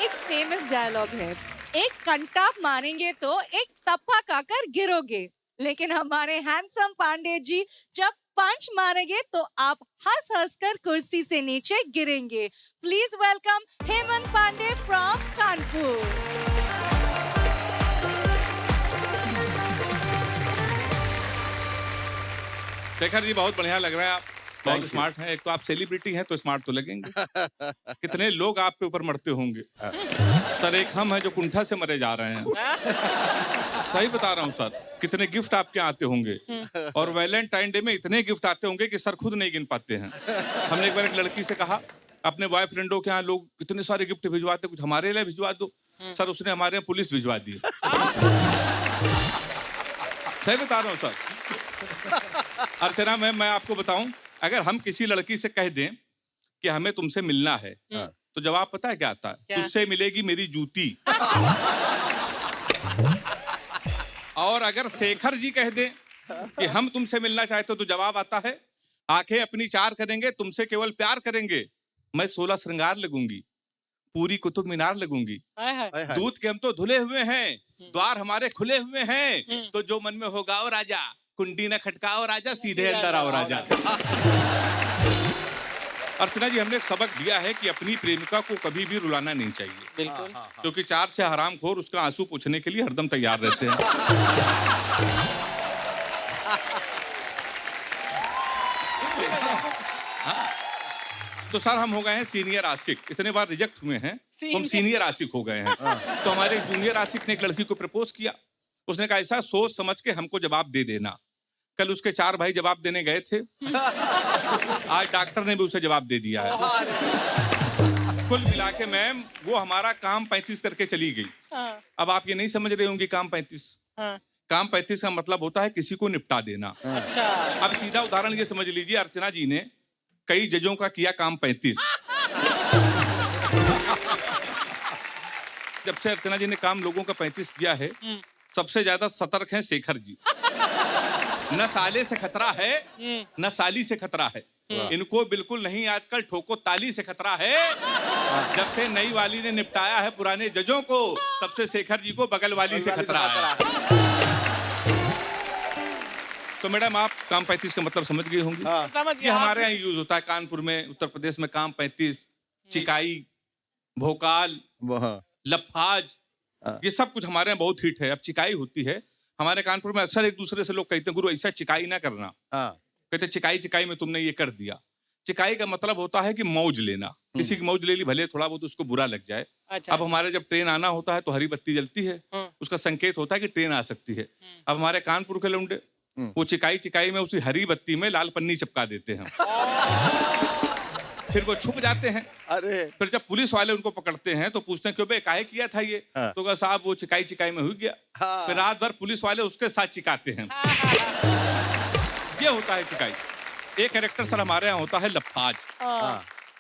एक फेमस डायलॉग है, एक कंटा मारेंगे तो एक तप्पा खाकर गिरोगे, लेकिन हमारे हैंडसम पांडे जी जब पंच मारेंगे तो आप हंस हंस कर कुर्सी से नीचे गिरेंगे। Please welcome Hemant Pandey from Kanpur. Shekhar ji बहुत बढ़िया लग रहा है, आप बहुत स्मार्ट हैं। एक तो आप सेलिब्रिटी हैं तो स्मार्ट तो लगेंगे। कितने लोग आप पे ऊपर मरते होंगे। सर एक हम हैं जो कुंठा से मरे जा रहे हैं। सही बता रहा हूँ सर, कितने गिफ्ट आपके आते होंगे और वैलेंटाइन डे में इतने गिफ्ट आते होंगे कि सर खुद नहीं गिन पाते हैं। हमने एक बार एक लड़की से कहा अपने बॉयफ्रेंडों के यहाँ लोग इतने सारे गिफ्ट भिजवाते, कुछ हमारे लिए भिजवा दो। सर उसने हमारे यहाँ पुलिस भिजवा दी। सही बता रहा हूँ सर। अर्चना मैम मैं आपको बताऊं, अगर हम किसी लड़की से कह दें कि हमें तुमसे मिलना है तो जवाब पता है क्या आता है? तुझसे मिलेगी मेरी जूती। और अगर शेखर जी कह दें कि हम तुमसे मिलना चाहते हो तो जवाब आता है आंखें अपनी चार करेंगे, तुमसे केवल प्यार करेंगे। मैं 16 श्रृंगार लगूंगी, पूरी कुतुब मीनार लगूंगी। दूध के हम तो धुले हुए हैं, द्वार हमारे खुले हुए हैं, तो जो मन में होगा ओ राजा, कुंडी न खटकाओ राजा, सीधे अंदर आओ राजा। अर्चना जी हमने एक सबक दिया है कि अपनी प्रेमिका को कभी भी रुलाना नहीं चाहिए। बिल्कुल। क्योंकि 4-6 हरामखोर उसका आंसू पूछने के लिए हरदम तैयार रहते हैं। तो सर हम हो गए हैं सीनियर आशिक, इतने बार रिजेक्ट हुए हैं तो हम सीनियर आशिक हो गए हैं। तो हमारे जूनियर आशिक ने एक लड़की को प्रपोज किया। उसने कहा ऐसा सोच समझ के हमको जवाब दे देना। कल उसके 4 भाई जवाब देने गए थे। आज डॉक्टर ने भी उसे जवाब दे दिया है। कुल मिला के मैम वो हमारा काम 35 करके चली गई। अब आप ये नहीं समझ रहे होंगे काम 35। काम 35 का मतलब होता है किसी को निपटा देना। अच्छा। अब सीधा उदाहरण ये समझ लीजिए, अर्चना जी ने कई जजों का किया काम 35। जब से अर्चना जी ने काम लोगों का 35 किया है, सबसे ज्यादा सतर्क हैं शेखर जी। न साले से खतरा है न साली से खतरा है, इनको बिल्कुल नहीं। आजकल ठोको ताली से खतरा है। जब से नई वाली ने निपटाया है पुराने जजों को, तब से शेखर जी को बगल वाली से खतरा है। तो मैडम आप काम 35 का मतलब समझ गई होंगी। समझ ये गया। हमारे यहाँ यूज होता है, कानपुर में, उत्तर प्रदेश में काम 35, चिकाई, भोकाल, लफाज, ये सब कुछ हमारे यहाँ बहुत हिट है। अब चिकाई होती है हमारे कानपुर में, अक्सर एक दूसरे से लोग कहते हैं गुरु ऐसा चिकाई ना करना। कहते चिकाई चिकाई में तुमने ये कर दिया। चिकाई का मतलब होता है कि मौज लेना। किसी की मौज ले ली, भले थोड़ा बहुत उसको बुरा लग जाए। अच्छा, अब हमारे जब ट्रेन आना होता है तो हरी बत्ती जलती है, उसका संकेत होता है कि ट्रेन आ सकती है। अब हमारे कानपुर के लौंडे वो चिकाई चिकाई में उसी हरी बत्ती में लाल पन्नी चिपका देते हैं। फिर वो छुप जाते हैं। अरे फिर जब पुलिस वाले उनको पकड़ते हैं तो पूछते हैं क्यों बे काहे किया था ये? तो कहा साहब वो चिकाई चिकाई में हुई गया। फिर रात भर पुलिस वाले उसके साथ चिकाते हैं। ये होता है चिकाई। एक कैरेक्टर सर हमारे यहाँ होता है लफाज।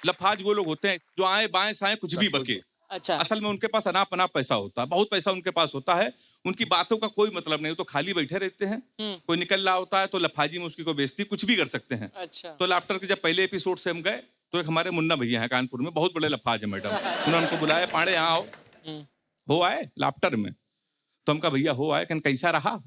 लफाज वो लोग होते हैं जो आए बाएं साएं कुछ भी बके। अच्छा। असल में उनके पास अनाप अनाप पैसा होता है, बहुत पैसा उनके पास होता है। उनकी बातों का कोई मतलब नहीं, तो खाली बैठे रहते हैं। कोई निकल रहा होता है तो लफाजी में उसकी कोई बेइज्जती कुछ भी कर सकते हैं। अच्छा। तो लाफ्टर के जब पहले एपिसोड से हम गए तो एक हमारे मुन्ना भैया हैं कानपुर में, बहुत बड़े लफाज है मैडम। उन्होंने हमको बुलाया, पांडे यहाँ आओ। हो आए लाफ्टर में? तो हम कहा भैया हो आए। कहन कैसा रहा?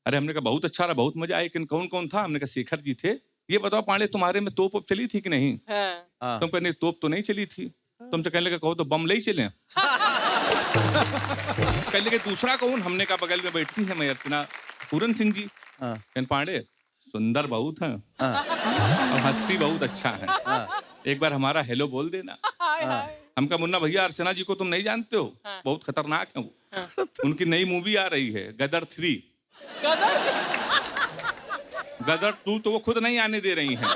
अरे हमने कहा बहुत अच्छा रहा, बहुत मजा आया। लेकिन कौन कौन था? हमने कहा शेखर जी थे। ये बताओ पांडे तुम्हारे में तोप चली थी कि नहीं? तुम कहने तोप तो नहीं चली थी। तुमसे कहने लगे कहो तो बम ले ही चले। कहने लगे दूसरा कौन? हमने कहा बगल में बैठी है मैं अर्चना पूरन सिंह जी। कहन पांडे सुंदर बहुत है और हंसती बहुत अच्छा है, एक बार हमारा हेलो बोल देना। हम कहा मुन्ना भैया अर्चना जी को तुम नहीं जानते हो, बहुत खतरनाक है वो। उनकी नई मूवी आ रही है गदर 3। गदर 2 तो वो खुद नहीं आने दे रही हैं।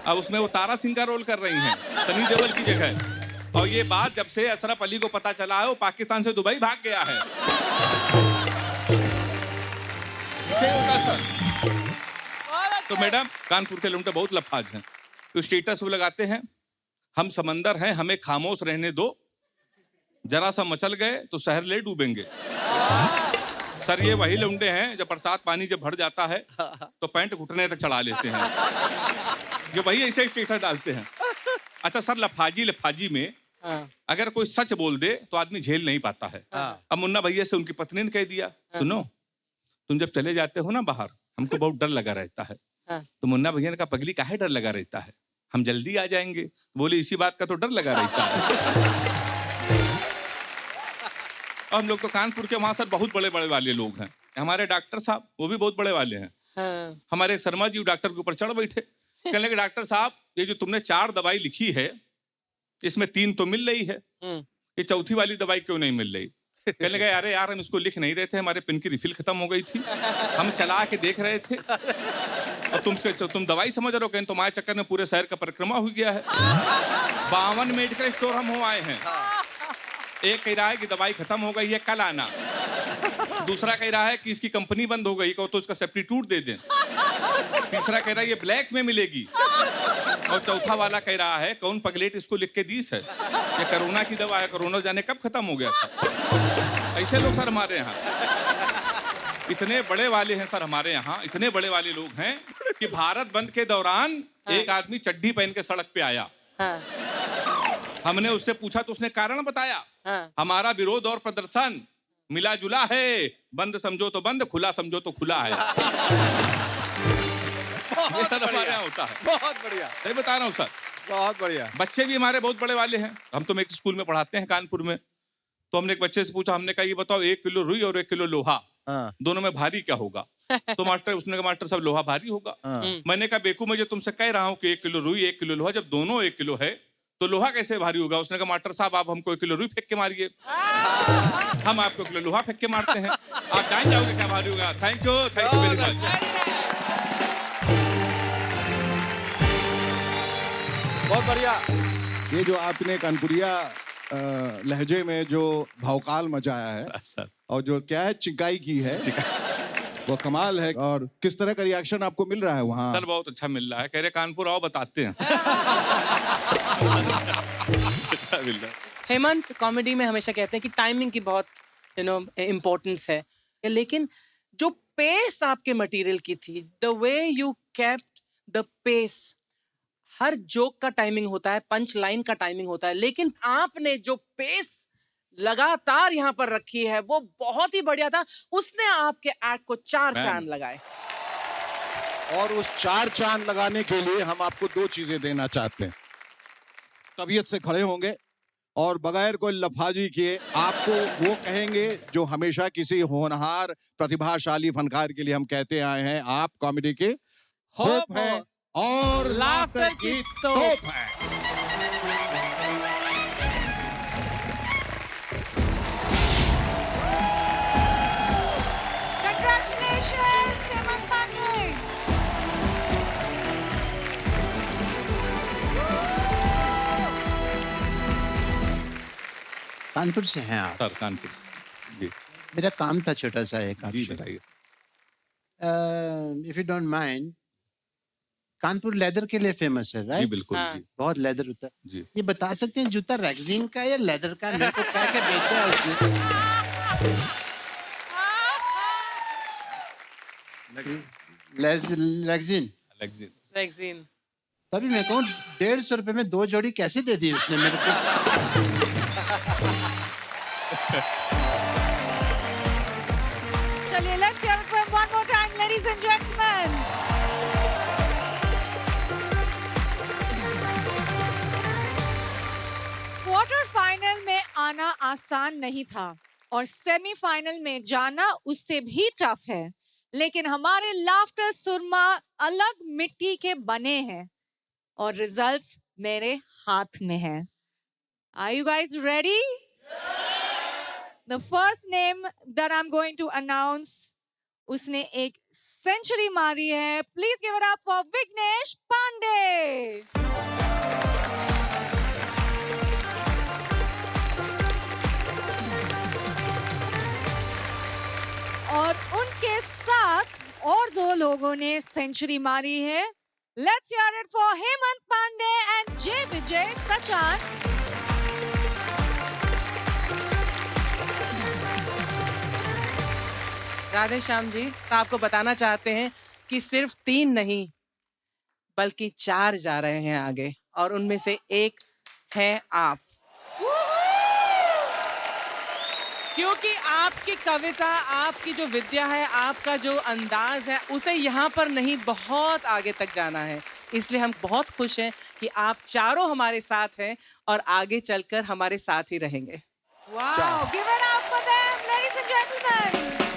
अब उसमें वो तारा सिंह का रोल कर रही हैं सनी देओल की जगह। और ये बात जब से अशरफ अली को पता चला है वो पाकिस्तान से दुबई भाग गया है। इसे होगा सर। तो मैडम कानपुर के लुंडे बहुत लफाज हैं। तो स्टेटस वो लगाते हैं हम समंदर हैं हमें खामोश रहने दो, जरा सा मचल गए तो शहर ले डूबेंगे। सर ये वही लुंडे हैं जब बरसात पानी जब भर जाता है तो पैंट घुटने तक चढ़ा लेते हैं। ये वही ऐसे स्टेटस डालते हैं। अच्छा सर लफाजी में हाँ, अगर कोई सच बोल दे तो आदमी झेल नहीं पाता है। अब मुन्ना भैया से उनकी पत्नी ने कह दिया, सुनो तुम जब चले जाते हो ना बाहर, हमको बहुत डर लगा रहता है। हाँ। तो मुन्ना भैया ने कहा, पगली काहे डर लगा रहता है, हम जल्दी आ जाएंगे। बोले इसी बात का तो डर लगा रहता है। और हम लोग तो कानपुर के वहां सर बहुत बड़े बड़े वाले लोग हैं। हमारे डॉक्टर साहब वो भी बहुत बड़े वाले हैं। हाँ, हमारे एक शर्मा जी डॉक्टर के ऊपर चढ़ बैठे, कहने लगे डॉक्टर साहब ये जो तुमने 4 दवाई लिखी है इसमें 3 तो मिल रही है, ये चौथी वाली दवाई क्यों नहीं मिल रही? कहने लगे अरे यार हम इसको लिख नहीं रहे थे, हमारे पेन की रिफिल खत्म हो गई थी, हम चला के देख रहे थे और तुम दवाई समझ रहे हो। कहें तुम्हारे चक्कर में पूरे शहर का परिक्रमा हो गया है। 52 मेडिकल स्टोर हम हो आए हैं। एक कह रहा है कि दवाई खत्म हो गई है, कल आना। दूसरा कह रहा है कि इसकी कंपनी बंद हो गई, कहो तो इसका सब्स्टिट्यूट दे दें। तीसरा कह रहा है ये ब्लैक में मिलेगी। और चौथा वाला कह रहा है कौन पगलेट इसको लिख के दीस है, ये कोरोना की दवा है, कोरोना जाने कब खत्म हो गया था। ऐसे लोग सर हमारे यहाँ इतने बड़े वाले हैं सर, हमारे यहाँ इतने बड़े वाले लोग हैं कि भारत बंद के दौरान एक आदमी चड्डी पहन के सड़क पे आया। हाँ, हमने उससे पूछा तो उसने कारण बताया, हाँ। हमारा विरोध और प्रदर्शन मिला जुला है, बंद समझो तो बंद, खुला समझो तो खुला है। ये सर हमारे यहाँ होता है। बहुत बढ़िया, सही बता रहा हूँ सर। बहुत बढ़िया। बच्चे भी हमारे बहुत बड़े वाले हैं। हम तो एक स्कूल में पढ़ाते हैं कानपुर में, तो हमने एक बच्चे से पूछा, हमने कहा ये बताओ 1 किलो रुई और 1 किलो लोहा, दोनों में भारी क्या होगा? तो उसने कहा मास्टर साहब लोहा भारी होगा। मैंने कहा बेकू मैं जो तुमसे कह रहा हूँ कि 1 किलो रुई 1 किलो लोहा, जब दोनों 1 किलो है तो लोहा कैसे भारी होगा? उसने कहा मास्टर साहब आप हमको 1 किलो रुई फेंक के मारिए, हम आपको 1 किलो लोहा फेंक के मारते हैं, आप जान जाओगे क्या भारी होगा। Thank you very much. बहुत बढ़िया। ये जो आपने कानपुरिया लहजे में जो भौकाल मचाया है और जो क्या है चिकाई की है, वो कमाल है। और किस तरह का रिएक्शन आपको मिल रहा है वहाँ? सर बहुत अच्छा मिल रहा है, कह रहे कानपुर आओ बताते हैं। अच्छा मिल रहा है। हेमंत कॉमेडी में हमेशा कहते हैं कि टाइमिंग की बहुत इम्पोर्टेंस है, लेकिन जो पेस आपके मटेरियल की थी, the way you kept the pace, हर जोक का टाइमिंग होता है, पंच लाइन का टाइमिंग होता है, लेकिन आपने जो पेस लगातार यहाँ पर रखी है वो बहुत ही बढ़िया था। उसने आपके एक्ट को 4 चांद लगाए। और उस 4 चांद लगाने के लिए हम आपको 2 चीजें देना चाहते हैं। तबीयत से खड़े होंगे और बगैर कोई लफाजी किए आपको वो कहेंगे जो हमेशा किसी होनहार प्रतिभाशाली फनकार के लिए हम कहते आए हैं, आप कॉमेडी के होप हैं और लाफ्टर की तोप है। Congratulations, Hemant Pandey. कानपुर से हैं आप? सर कानपुर से जी। मेरा काम था छोटा सा एक जी आपसे। बताइए। If you don't mind, Kanpur leather के लिए फेमस है, जी राइट? बिल्कुल हाँ। जी बहुत लेदर होता है। जी। ये बता सकते हैं जूता रेक्सिन का या लेदर का? मेरे को क्या क्या बेचा है उसने? रेक्सिन। रेक्सिन। तभी मैं कहूँ 150 रुपए में 2 जोड़ी कैसे दे दी उसने मेरे को? चलिए, let's hear it from one more time, ladies and gentlemen. Quarter final में आना आसान नहीं था और सेमीफाइनल में जाना उससे भी टफ है, लेकिन हमारे लाफ्टर सुरमा अलग मिट्टी के बने हैं और रिजल्ट्स मेरे हाथ में हैं। Are you guys ready? The first name that I'm going to announce, उसने एक सेंचुरी मारी है। Please give it up for Vignesh Pandey. और उनके साथ और 2 लोगों ने सेंचुरी मारी है। Let's hear it for Hemant Pandey and J. Vijay Sachan. Radhe Shyam जी, तो आपको बताना चाहते हैं कि सिर्फ 3 नहीं बल्कि 4 जा रहे हैं आगे और उनमें से एक है आप। क्योंकि आपकी कविता, आपकी जो विद्या है, आपका जो अंदाज है, उसे यहाँ पर नहीं बहुत आगे तक जाना है। इसलिए हम बहुत खुश हैं कि आप चारों हमारे साथ हैं और आगे चलकर हमारे साथ ही रहेंगे। Wow, give it up for them, ladies and gentlemen.